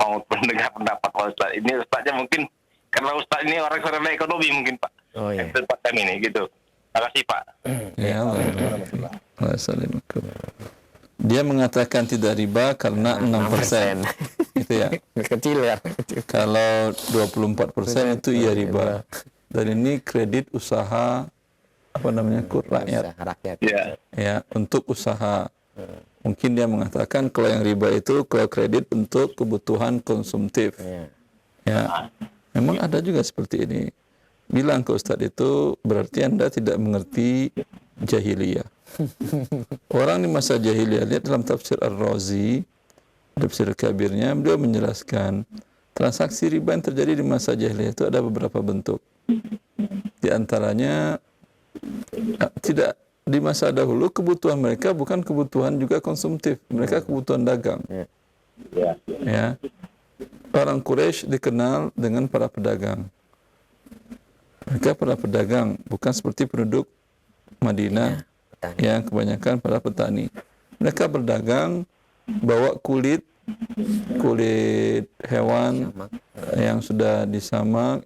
S5: mau mendengar pendapat Pak Ustadz. Ini Ustadznya mungkin karena Ustadz ini orang sarana ekonomi mungkin Pak. Tempat kami ini gitu. Terima kasih Pak.
S1: Ya Allah. Dia mengatakan tidak riba karena 6%. Itu ya.
S2: Kecil ya.
S1: Kalau 24% itu iya riba. Dan ini kredit usaha kur rakyat. Ya, untuk usaha. Mungkin dia mengatakan kalau yang riba itu kalau kredit untuk kebutuhan konsumtif. Ya. Memang ada juga seperti ini. Bilang ke Ustadz itu berarti Anda tidak mengerti jahiliyah. Orang di masa jahiliyah, lihat dalam tafsir Ar-Razi, tafsir kabirnya, beliau menjelaskan transaksi riba yang terjadi di masa jahiliyah itu ada beberapa bentuk. Di antaranya tidak di masa dahulu kebutuhan mereka bukan kebutuhan juga konsumtif, mereka kebutuhan dagang. Ya. Orang Quraisy dikenal dengan para pedagang. Mereka para pedagang, bukan seperti penduduk Madinah yang kebanyakan para petani. Mereka berdagang, bawa kulit hewan yang sudah disamak,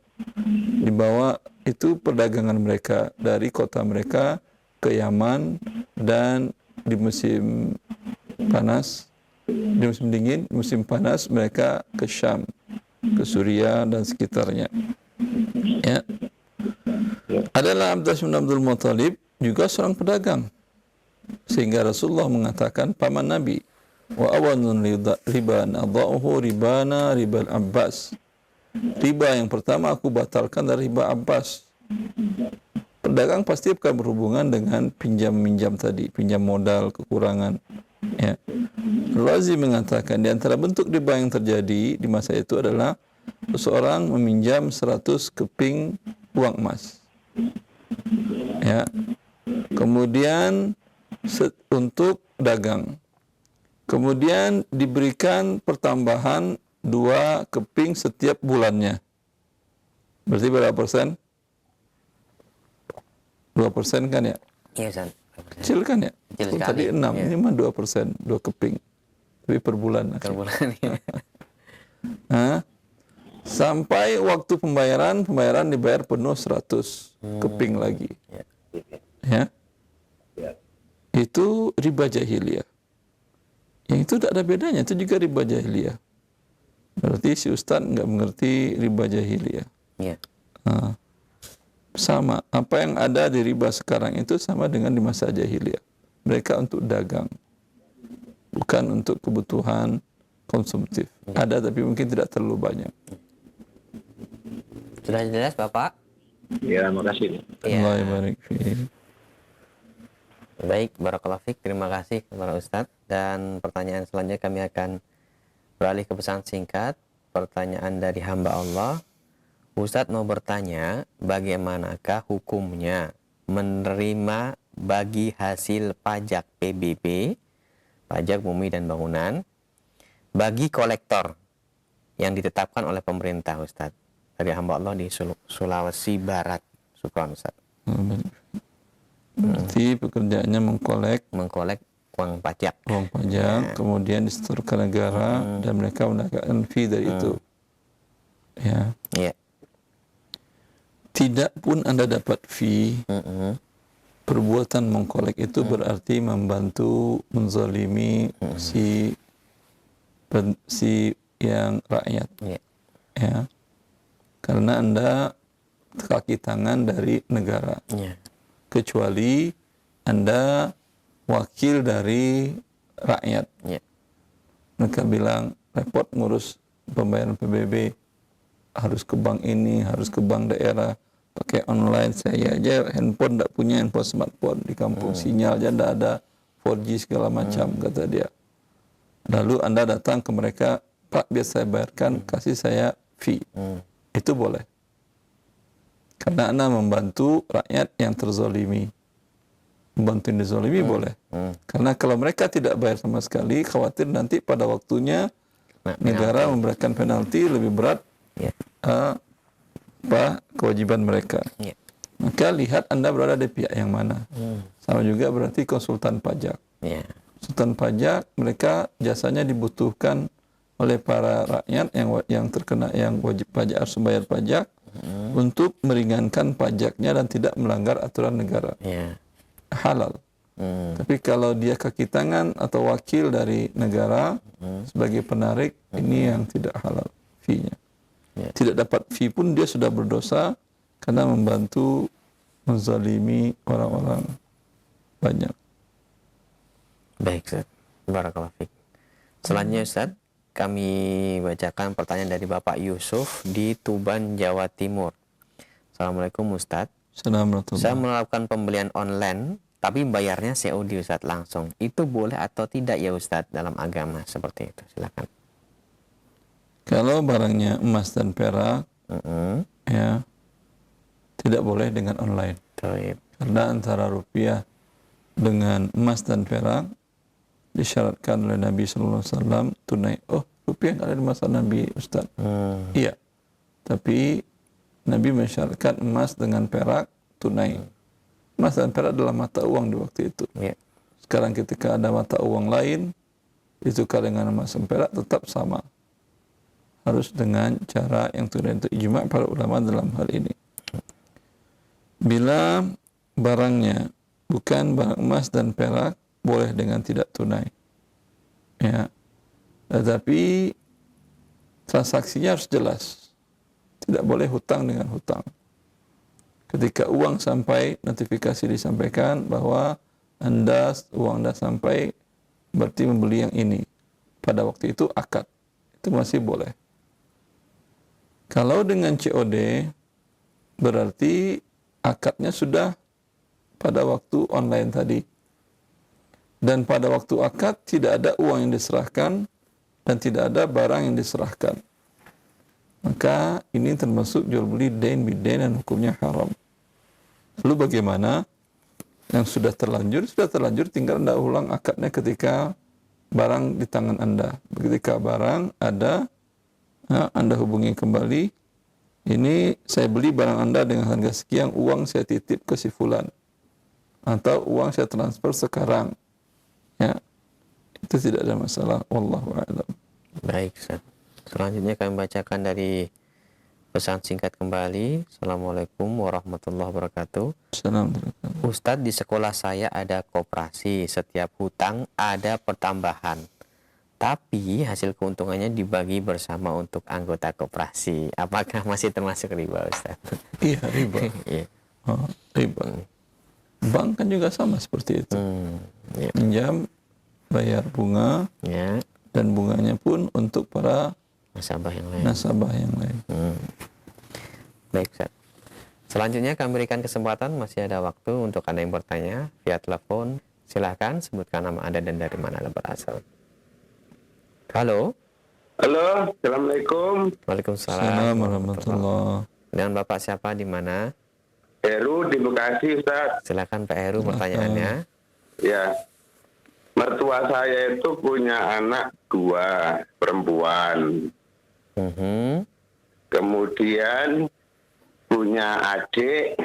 S1: dibawa, itu perdagangan mereka dari kota mereka ke Yaman, dan di musim panas, di musim dingin, musim panas mereka ke Syam, ke Suriah dan sekitarnya. Ya. Adalah Abdullah bin Abdul Muttalib juga seorang pedagang, sehingga Rasulullah mengatakan, paman Nabi, wa awanun riban adha'uhu ribana ribal Abbas. Riba yang pertama aku batalkan dari riba Abbas. Pedagang pasti akan berhubungan dengan pinjam-minjam tadi, pinjam modal, kekurangan. Ya. Razi mengatakan di antara bentuk riba yang terjadi di masa itu adalah seseorang meminjam 100 keping uang emas. Ya. Kemudian untuk dagang. Kemudian diberikan pertambahan 2 keping setiap bulannya. Berarti berapa persen? 2% kan ya?
S2: Iya, Ustaz.
S1: Kecil kan ya?
S2: Kecil sekali.
S1: Tadi 6,
S2: Ya.
S1: ini mah 2%, 2 keping. Tapi per bulan.
S2: Per bulan. Ya.
S1: Nah, sampai waktu pembayaran dibayar penuh 100 keping lagi. Ya. Itu riba jahiliyah. Yang itu tidak ada bedanya, itu juga riba jahiliyah. Berarti si Ustaz nggak mengerti riba jahiliyah.
S2: Iya.
S1: Nah, sama, apa yang ada di riba sekarang itu sama dengan di masa jahiliyah. Mereka untuk dagang, bukan untuk kebutuhan konsumtif. Ada tapi mungkin tidak terlalu banyak.
S2: Sudah jelas, Bapak?
S3: Ya, makasih.
S2: Iya.
S1: Allah barik fiik.
S2: Baik, barakallahu fiik. Terima kasih kepada Ustadz. Dan pertanyaan selanjutnya kami akan beralih ke pesan singkat. Pertanyaan dari hamba Allah. Ustadz mau bertanya, bagaimanakah hukumnya menerima bagi hasil pajak PBB, pajak bumi dan bangunan, bagi kolektor yang ditetapkan oleh pemerintah, Ustadz? Dari hamba Allah di Sulawesi Barat. Syukran, Ustadz.
S1: Berarti pekerjaannya mengkolek
S2: Uang pajak.
S1: kemudian disetor ke negara dan mereka mendapatkan fee dari itu. Ya.
S2: Iya.
S1: Tidak pun Anda dapat fee, perbuatan mengkolek itu berarti membantu menzalimi si yang rakyat.
S2: Iya.
S1: Ya. Karena Anda kaki tangan dari negara.
S2: Iya.
S1: Kecuali Anda wakil dari rakyat.
S2: Iya.
S1: Mereka bilang repot ngurus pembayaran PBB, harus ke bank ini, harus ke bank daerah, pakai online. Saya aja handphone tidak punya, handphone smartphone di kampung, sinyal aja tidak ada, 4G segala macam, kata dia. Lalu Anda datang ke mereka, Pak biar saya bayarkan, kasih saya fee. Itu boleh. Karena Anda membantu rakyat yang terzolimi. Membantu yang dizolimi boleh. Karena kalau mereka tidak bayar sama sekali, khawatir nanti pada waktunya negara memberikan penalti lebih berat kewajiban mereka.
S2: Iya.
S1: Maka lihat Anda berada di pihak yang mana. Sama juga berarti konsultan pajak.
S2: Iya.
S1: Konsultan pajak, mereka jasanya dibutuhkan oleh para rakyat yang terkena, yang wajib pajak, harus membayar pajak, untuk meringankan pajaknya dan tidak melanggar aturan negara.
S2: Iya.
S1: Halal. Tapi kalau dia kaki tangan atau wakil dari negara sebagai penarik, ini yang tidak halal fee-nya.
S2: Ya.
S1: Tidak dapat fee pun dia sudah berdosa karena membantu menzalimi orang-orang banyak.
S2: Baik, Ustaz. Barakallahu fiik. Selanjutnya, Ustaz, kami bacakan pertanyaan dari Bapak Yusuf di Tuban, Jawa Timur. Assalamualaikum, Ustaz.
S1: Assalamualaikum.
S2: Saya melakukan pembelian online, tapi bayarnya COD, Ustaz, langsung. Itu boleh atau tidak ya, Ustaz, dalam agama seperti itu? Silakan.
S1: Kalau barangnya emas dan perak, ya Tidak boleh dengan online.
S2: Taib.
S1: Karena antara rupiah dengan emas dan perak disyaratkan oleh Nabi sallallahu alaihi wasallam tunai. Oh, rupiah nggak ada di masa Nabi, Ustaz. Iya. Tapi Nabi mensyaratkan emas dengan perak tunai. Emas dan perak adalah mata uang di waktu itu.
S2: Ya.
S1: Sekarang ketika ada mata uang lain, ditukar dengan emas dan perak tetap sama. Harus dengan cara yang tunai. Itu ijma' para ulama dalam hal ini. Bila barangnya bukan barang emas dan perak, boleh dengan tidak tunai. Ya. Tetapi transaksinya harus jelas. Tidak boleh hutang dengan hutang. Ketika uang sampai, notifikasi disampaikan bahwa uang Anda sampai, berarti membeli yang ini. Pada waktu itu akad. Itu masih boleh. Kalau dengan COD, berarti akadnya sudah pada waktu online tadi. Dan pada waktu akad tidak ada uang yang diserahkan dan tidak ada barang yang diserahkan. Maka ini termasuk jual beli dain bidain dan hukumnya haram. Lalu bagaimana? Yang sudah terlanjur tinggal Anda ulang akadnya ketika barang di tangan Anda. Ketika barang ada, Anda hubungi kembali. Ini saya beli barang Anda dengan harga sekian, uang saya titip ke si fulan. Atau uang saya transfer sekarang. Ya. Itu tidak ada masalah. Wallahu a'lam.
S2: Baik, Ustaz. Selanjutnya kami bacakan dari pesan singkat kembali. Assalamualaikum warahmatullahi wabarakatuh.
S1: Assalamualaikum.
S2: Ustadz, di sekolah saya ada koperasi. Setiap hutang ada pertambahan. Tapi hasil keuntungannya dibagi bersama untuk anggota koperasi. Apakah masih termasuk riba, Ustaz?
S1: Iya, riba.
S2: Iya.
S1: Riba. Bank kan juga sama seperti itu.
S2: Iya.
S1: Pinjam, bayar bunga,
S2: Ya.
S1: dan bunganya pun untuk para
S2: Nasabah yang lain.
S1: nasabah yang lain.
S2: Baik, Ustaz. Selanjutnya kami berikan kesempatan, masih ada waktu untuk Anda yang bertanya via telepon. Silahkan sebutkan nama Anda dan dari mana Anda berasal. Halo.
S3: Halo, Assalamualaikum.
S2: Waalaikumsalam.
S1: Assalamualaikum warahmatullahi.
S2: Dengan Bapak siapa, di mana?
S3: Heru di Bekasi, Ustaz.
S2: Silakan Pak Heru pertanyaannya.
S3: Ya, mertua saya itu punya anak 2 perempuan. Kemudian punya adik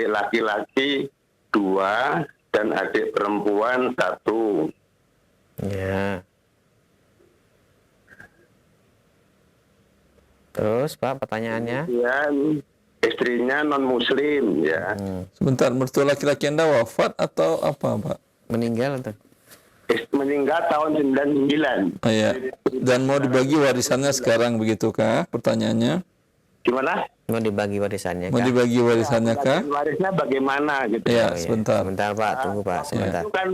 S3: laki-laki 2 dan adik perempuan 1.
S2: Ya. Terus Pak, pertanyaannya?
S3: Kemudian istrinya non muslim ya.
S1: Sebentar, mertua laki-laki Anda wafat atau apa, Pak?
S2: Meninggal atau?
S3: Meninggal tahun 99.
S1: Oh, ya. Dan mau dibagi warisannya sekarang begitukah? Pertanyaannya.
S3: Gimana?
S2: Mau dibagi warisannya
S1: Mau
S2: kah?
S1: dibagi warisannya kah?
S3: Warisnya bagaimana gitu.
S1: Ya,
S2: Oh, iya.
S1: sebentar.
S2: Sebentar Pak, tunggu Pak, sebentar.
S3: Itu kan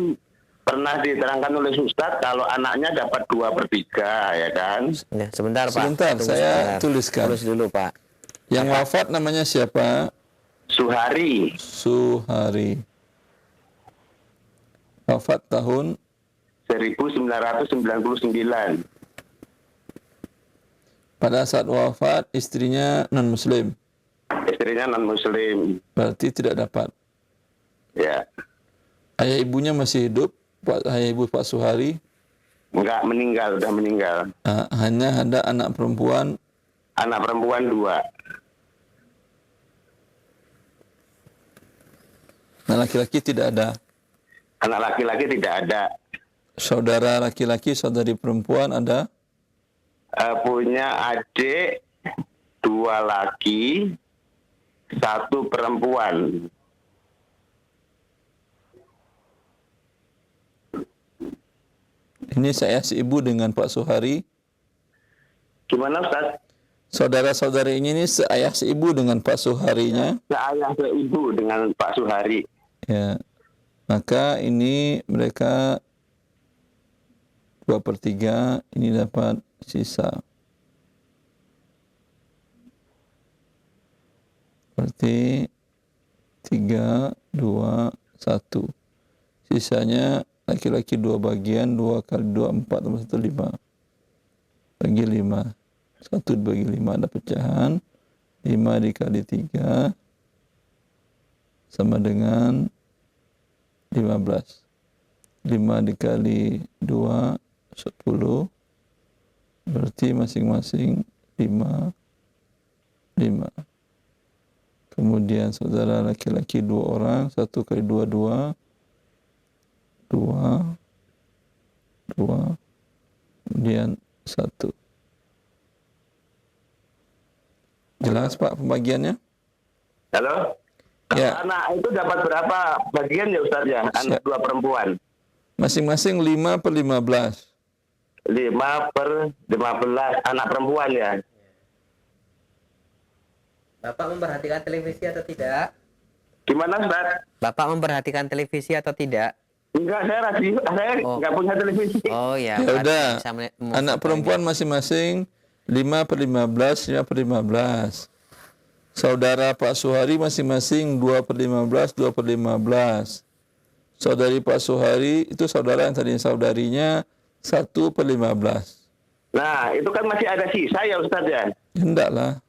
S3: pernah diterangkan oleh Ustadz kalau anaknya dapat 2/3 ya kan.
S2: Ya, sebentar Pak.
S1: Sebentar,
S2: Tunggu
S1: saya
S2: sebentar.
S1: tuliskan.
S2: Tulis dulu Pak.
S1: Yang wafat namanya siapa?
S3: Suhari
S1: Suhari. Wafat tahun
S3: 1999.
S1: pada saat wafat istrinya non muslim.
S3: Istrinya non muslim.
S1: Berarti tidak dapat.
S3: Ya.
S1: Ayah ibunya masih hidup, ayah ibu Pak Suhari.
S3: Enggak, meninggal, udah meninggal.
S1: Hanya ada anak perempuan.
S3: Anak perempuan 2.
S1: Anak laki-laki tidak ada.
S3: Anak laki-laki tidak ada.
S1: Saudara laki-laki, saudari perempuan ada.
S3: Punya adik 2 laki, 1 perempuan.
S1: Ini saya seibu dengan Pak Suhari.
S3: Gimana Ustaz?
S1: Saudara-saudari ini seayah seibu dengan Pak Suharinya.
S3: Seayah seibu dengan Pak Suhari.
S1: Ya. Maka ini mereka 2/3, ini dapat sisa. Berarti 3, 2, 1. Sisanya laki-laki 2 bagian, 2 kali 2, 4, tambah 1, 5. Bagi 5. 1 dibagi 5 ada pecahan. 5 dikali 3 sama dengan 15. 5 dikali 2, 10. Berarti masing-masing 5, 5. Kemudian saudara laki-laki 2 orang, 1 kali 2, 2. 2. Kemudian 1. Jelas Pak pembagiannya?
S3: Halo?
S1: Ya.
S3: Anak itu dapat berapa bagian ya Ustaz ya? Anak 2 perempuan.
S1: Masing-masing 5 per 15.
S3: 5 per 15 anak perempuan ya.
S2: Bapak memperhatikan televisi atau tidak?
S3: Gimana Ustaz?
S2: Bapak memperhatikan televisi atau tidak?
S3: Enggak, saya radio, saya enggak punya televisi.
S2: Oh ya.
S1: Ya udah.
S2: bisa
S1: Anak perempuan masing-masing 5 per 15, 5 per 15. Saudara Pak Suhari masing-masing 2 per 15, 2 per 15. Saudari Pak Suhari itu saudara yang tadinya saudarinya 1 per 15.
S3: Nah, itu kan masih ada sisa ya Ustaz ya?
S1: Hendak lah.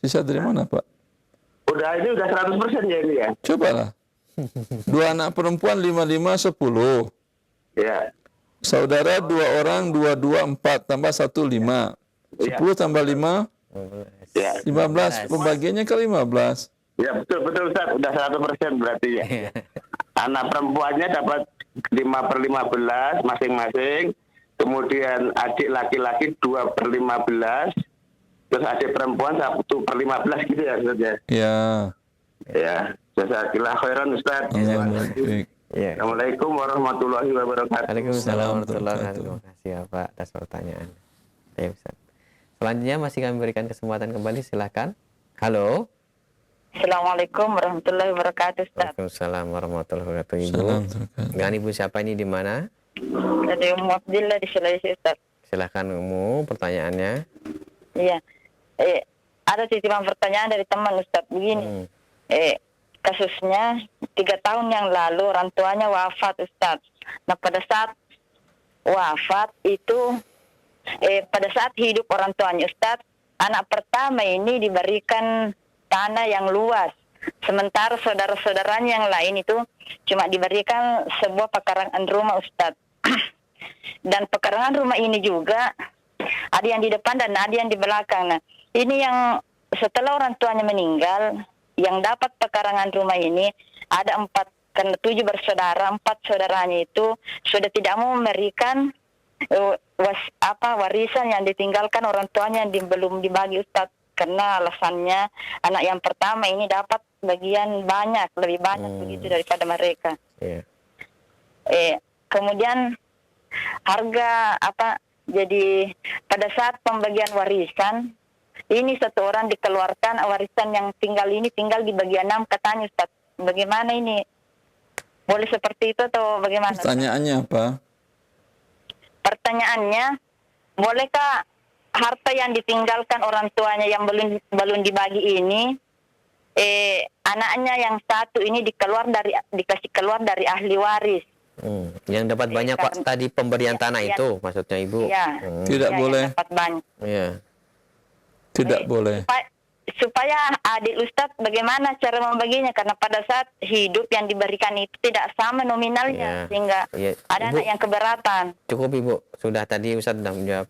S1: Sisa dari mana Pak?
S3: Ini udah 100% ya ini ya?
S1: Cobalah. 2 anak perempuan 5, 5, 10.
S3: Ya.
S1: Saudara 2 orang 2, 2, 4 tambah 1, 5. 10 tambah 5,
S3: Ya.
S1: 15. Pembagiannya ke 15.
S3: Ya betul Ustaz, udah 100% berarti ya. Anak perempuannya dapat 5 per 15 masing-masing. Kemudian adik laki-laki 2 per 15. Terus adik perempuan 1 per 15 gitu ya Ustaz ya?
S1: Ya.
S3: Ya. Jazakallah khairan Ustaz.
S1: Baik.
S2: Ya.
S3: Assalamualaikum warahmatullahi wabarakatuh.
S2: Waalaikumsalam warahmatullahi wabarakatuh. Terima kasih ya Pak atas pertanyaan. Ya, Ustaz. Selanjutnya masih kami berikan kesempatan kembali, silakan. Halo.
S6: Assalamualaikum warahmatullahi wabarakatuh, Ustaz.
S2: Waalaikumsalam warahmatullahi wabarakatuh, Ibu.
S1: Salam.
S2: Dengan Ibu siapa ini di mana?
S6: Dari Ummu Abdillah di Sulawesi, Ustaz.
S2: Silakan Ummu, pertanyaannya.
S6: Iya. Ada titipan pertanyaan dari teman, Ustaz. Begini. Kasusnya 3 tahun yang lalu orang tuanya wafat, Ustaz. Nah, pada saat wafat itu pada saat hidup orang tuanya, Ustaz, anak pertama ini diberikan tanah yang luas. Sementara saudara-saudaranya yang lain itu cuma diberikan sebuah pekarangan rumah, Ustaz. Dan pekarangan rumah ini juga ada yang di depan dan ada yang di belakang. Nah, ini yang setelah orang tuanya meninggal, yang dapat pekarangan rumah ini ada 4, karena 7 bersaudara, 4 saudaranya itu sudah tidak mau memberikan warisan yang ditinggalkan orang tuanya yang belum dibagi, Ustaz, karena alasannya anak yang pertama ini dapat bagian banyak, lebih banyak begitu daripada mereka. Kemudian harga jadi pada saat pembagian warisan ini 1 orang dikeluarkan, warisan yang tinggal ini tinggal di bagian 6 katanya, Ustaz. Bagaimana ini? Boleh seperti itu atau bagaimana?
S1: Pertanyaannya apa?
S6: Pertanyaannya, bolehkah harta yang ditinggalkan orang tuanya yang belum dibagi ini, anaknya yang 1 ini dikasih keluar dari ahli waris?
S2: Yang dapat banyak Pak tadi pemberian tanah itu, maksudnya Ibu?
S6: Iya.
S1: Tidak boleh.
S6: Dapat banyak.
S2: Iya.
S1: Tidak boleh.
S6: Supaya adik Ustadz bagaimana cara membaginya, karena pada saat hidup yang diberikan itu tidak sama nominalnya, sehingga ada
S2: Ibu,
S6: anak yang keberatan.
S2: Cukup Ibu, sudah tadi Ustadz sudah menjawab.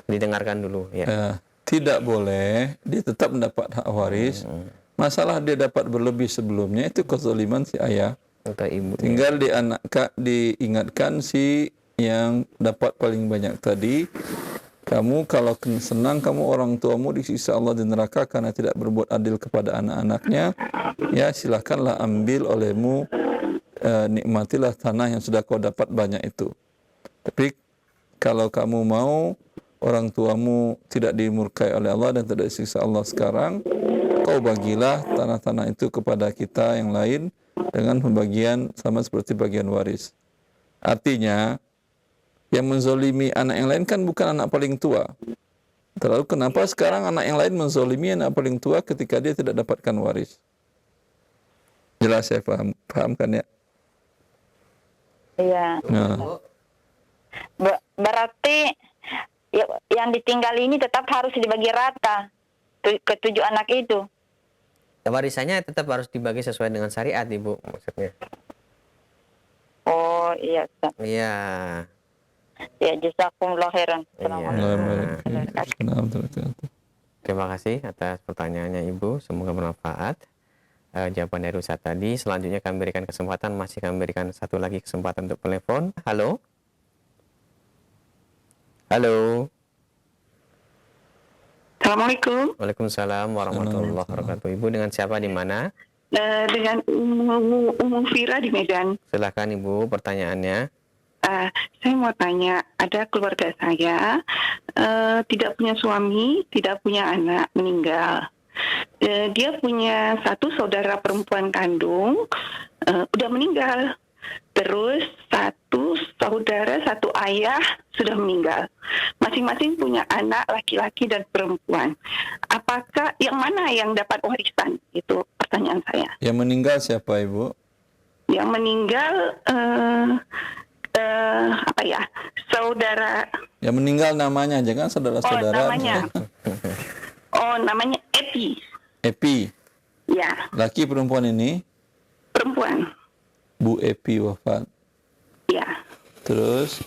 S2: Didengarkan dulu ya.
S1: Tidak boleh, dia tetap mendapat hak waris. Masalah dia dapat berlebih sebelumnya itu kezaliman si ayah.
S2: Atau ibu.
S1: Tinggal diingatkan si yang dapat paling banyak tadi. Kamu kalau senang kamu orang tuamu disiksa Allah di neraka karena tidak berbuat adil kepada anak-anaknya, ya silakanlah ambil olehmu, nikmatilah tanah yang sudah kau dapat banyak itu. Tapi kalau kamu mau orang tuamu tidak dimurkai oleh Allah dan tidak disiksa Allah sekarang, kau bagilah tanah-tanah itu kepada kita yang lain dengan pembagian sama seperti bagian waris. Artinya yang menzolimi anak yang lain kan bukan anak paling tua. Terlalu kenapa sekarang anak yang lain menzolimi anak paling tua ketika dia tidak dapatkan waris? Jelas saya paham kan ya?
S6: Iya.
S1: Nah.
S6: Berarti yang ditinggal ini tetap harus dibagi rata ke 7 anak itu.
S2: Warisannya tetap harus dibagi sesuai dengan syariat, Ibu, maksudnya.
S6: Oh iya Ustaz.
S2: Iya.
S6: Ya jazakumullah khairan.
S2: Terima kasih atas pertanyaannya Ibu, semoga bermanfaat. Jawaban dari Ustaz tadi. Selanjutnya kami berikan kesempatan, masih kami berikan satu lagi kesempatan untuk telepon. Halo. Halo.
S7: Assalamualaikum.
S2: Waalaikumsalam warahmatullahi wabarakatuh. Ibu dengan siapa, di mana?
S7: Dengan Umu Fira di Medan.
S2: Silakan Ibu, pertanyaannya.
S7: Saya mau tanya, ada keluarga saya tidak punya suami, tidak punya anak, meninggal. Dia punya satu saudara perempuan kandung, udah meninggal. Terus satu saudara, satu ayah sudah meninggal. Masing-masing punya anak laki-laki dan perempuan. Apakah yang mana yang dapat warisan? Itu pertanyaan saya.
S1: Yang meninggal siapa, Ibu?
S7: Yang meninggal saudara.
S1: Yang meninggal namanya, jangan saudara-saudara.
S7: Namanya Epi.
S1: Epi.
S7: Ya.
S1: Laki perempuan ini?
S7: Perempuan.
S1: Bu Epi wafat.
S7: Ya.
S1: Terus?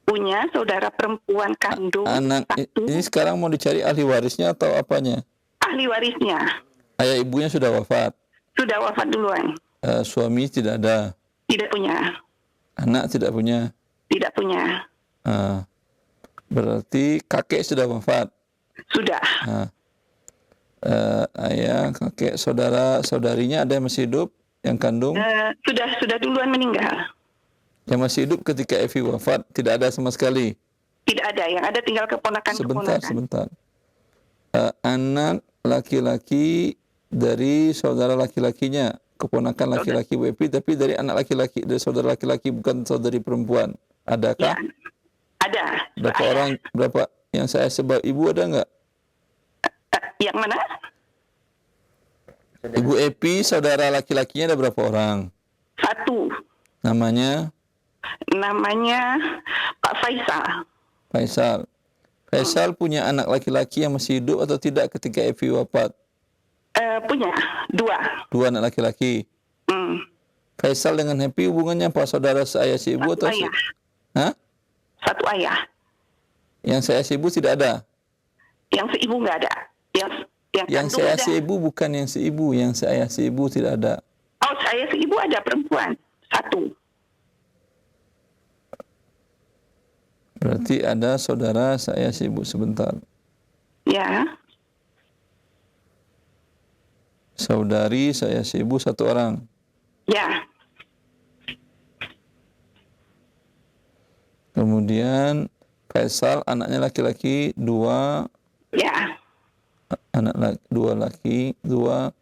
S7: Punya saudara perempuan kandung.
S1: Anak
S7: satu.
S1: ini sekarang mau dicari ahli warisnya atau apanya?
S7: Ahli warisnya.
S1: Ayah ibunya sudah wafat.
S7: Sudah wafat duluan.
S1: Suami tidak ada.
S7: Tidak punya.
S1: Anak tidak punya.
S7: Tidak punya.
S1: Berarti kakek sudah wafat.
S7: Sudah.
S1: Ayah, kakek, saudara, saudarinya ada yang masih hidup? Yang kandung?
S7: Sudah duluan meninggal.
S1: Yang masih hidup ketika Evi wafat tidak ada sama sekali.
S7: Tidak ada, yang ada tinggal keponakan.
S1: Sebentar. Anak laki-laki dari saudara laki-lakinya, keponakan laki-laki Bu Evi, tapi dari anak laki-laki, dari saudara laki-laki, bukan saudari perempuan. Adakah?
S7: Ya, ada.
S1: Berapa orang? Berapa? Yang saya sebut ibu ada nggak?
S7: Yang mana?
S1: Ibu Epi, saudara laki-lakinya ada berapa orang?
S7: Satu.
S1: Namanya?
S7: Namanya Pak Faisal.
S1: Faisal punya anak laki-laki yang masih hidup atau tidak ketika Epi wafat?
S7: Punya, 2.
S1: 2 anak laki-laki. Faisal dengan Epi hubungannya apa? Saudara seayah si ibu
S7: Satu
S1: atau?
S7: ayah.
S1: Hah?
S7: Satu ayah.
S1: Yang seayah si ibu tidak ada?
S7: Yang seibu nggak ada.
S1: Yang seayah si ibu bukan yang si ibu, yang seayah si ibu tidak ada.
S7: Oh, saya seibu ada perempuan. 1.
S1: Berarti ada saudara seayah si ibu sebentar.
S7: Ya.
S1: Saudari seayah si ibu 1 orang.
S7: Ya.
S1: Kemudian Faisal anaknya laki-laki 2.
S7: Ya.
S1: Anak 2 laki, 2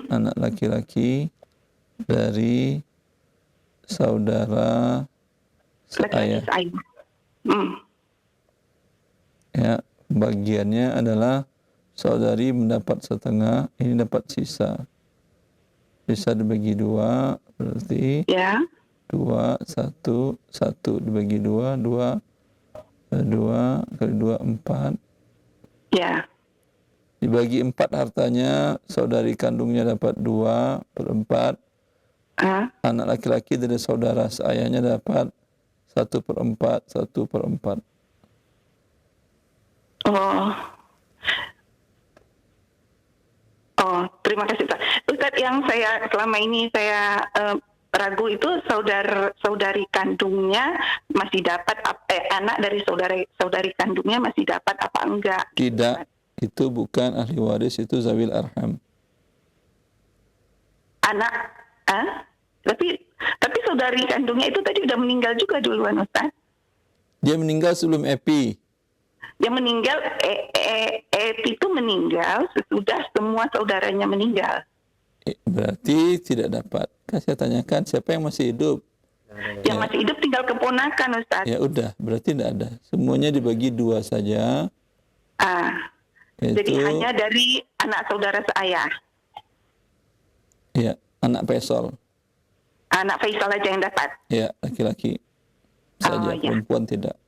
S1: anak laki-laki dari saudara seayah. Ya, bagiannya adalah saudari mendapat setengah, ini dapat sisa. Sisa dibagi 2, berarti
S7: Ya.
S1: 2, 1, 1 dibagi 2, 2 kali 2, 4.
S7: Ya.
S1: Dibagi 4 hartanya, saudari kandungnya dapat 2/4. Anak laki-laki dari saudara seayahnya dapat 1/4, 1/4.
S7: Terima kasih Ustaz. Ustaz, yang saya selama ini saya ragu itu saudari kandungnya masih dapat anak dari saudari kandungnya masih dapat apa enggak?
S1: Tidak, itu bukan ahli waris, itu zawil arham.
S7: Anak, tapi saudari kandungnya itu tadi udah meninggal juga duluan Ustaz.
S1: Dia meninggal sebelum Epi.
S7: Yang meninggal, Epi itu meninggal sesudah semua saudaranya meninggal.
S1: Berarti tidak dapat. Kan saya tanyakan siapa yang masih hidup.
S7: Yang masih hidup tinggal keponakan Ustaz.
S1: Ya udah, berarti tidak ada. Semuanya dibagi 2 saja.
S7: Jadi hanya dari anak saudara seayah.
S1: Ya, anak Faisal.
S7: Anak Faisal aja yang dapat.
S1: Ya, laki-laki saja, perempuan tidak.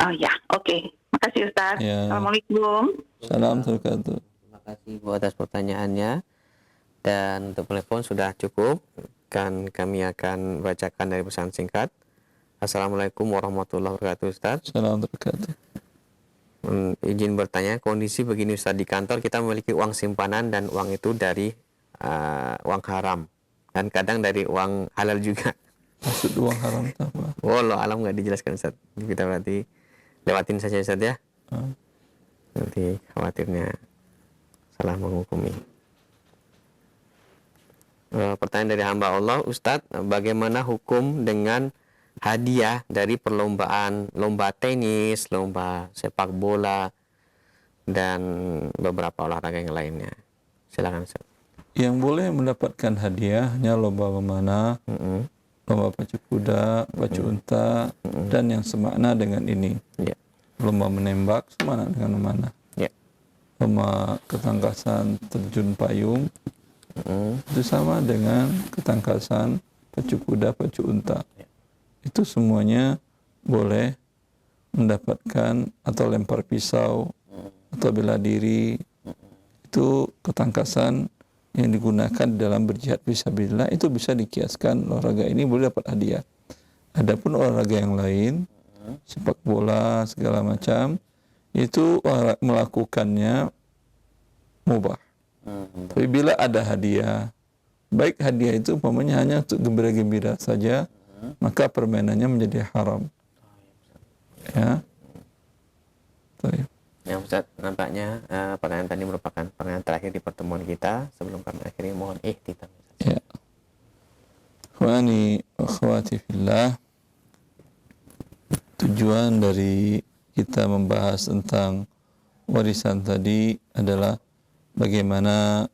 S7: Oh ya, oke. Makasih Ustaz.
S1: Ya.
S7: Assalamualaikum.
S1: Salam wabarakatuh.
S2: Terima kasih Bu atas pertanyaannya. Dan untuk telepon sudah cukup. Kan kami akan bacakan dari pesan singkat. Assalamualaikum warahmatullahi wabarakatuh Ustaz.
S1: Salam wabarakatuh.
S2: Izin bertanya, kondisi begini Ustaz, di kantor kita memiliki uang simpanan dan uang itu dari uang haram. Dan kadang dari uang halal juga.
S1: Maksud uang haram itu apa?
S2: Wallah alam nggak dijelaskan Ustaz. Kita berarti lewatin saja Ustaz ya. Nanti khawatirnya salah menghukumi. Pertanyaan dari hamba Allah, Ustadz, bagaimana hukum dengan hadiah dari perlombaan lomba tenis, lomba sepak bola, dan beberapa olahraga yang lainnya? Silakan Ustadz.
S1: Yang boleh mendapatkan hadiahnya lomba memanah, lomba pacu kuda, pacu unta, dan yang semakna dengan ini.
S2: Ya.
S1: Lomba menembak semakna dengan memanah.
S2: Ya.
S1: Lomba ketangkasan terjun payung itu sama dengan ketangkasan pacu kuda, pacu unta. Itu semuanya boleh mendapatkan, atau lempar pisau atau bela diri. Itu ketangkasan yang digunakan dalam berjihad fisabilillah, itu bisa dikiaskan olahraga ini boleh dapat hadiah. Adapun olahraga yang lain, sepak bola segala macam, itu melakukannya mubah. Tapi bila ada hadiah, baik hadiah itu umpamanya hanya untuk gembira-gembira saja, maka permainannya menjadi haram. Ya. Baik.
S2: Ya Ustaz, nampaknya pertanyaan tadi merupakan pertanyaan terakhir di pertemuan kita. Sebelum kami akhiri, mohon ihtitam.
S1: Ya. Ikhwani wa akhwati fillah, tujuan dari kita membahas tentang warisan tadi adalah bagaimana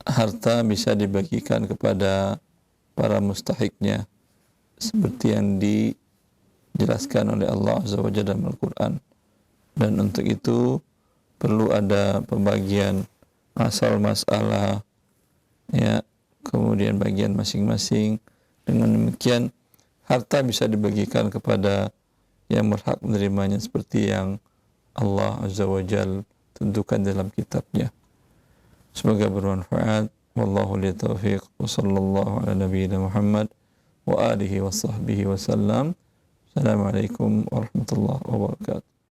S1: harta bisa dibagikan kepada para mustahiknya seperti yang dijelaskan oleh Allah Azza wa Jalla dalam Al-Quran. Dan untuk itu perlu ada pembagian asal masalah, ya, kemudian bagian masing-masing. Dengan demikian harta bisa dibagikan kepada yang berhak menerimanya seperti yang Allah Azza wa Jalla tentukan dalam kitabnya. Semoga bermanfaat. Wallahu li taufiq wa sallallahu ala nabiyyina Muhammad wa alihi wa sahbihi wa sallam. Assalamualaikum warahmatullahi wabarakatuh.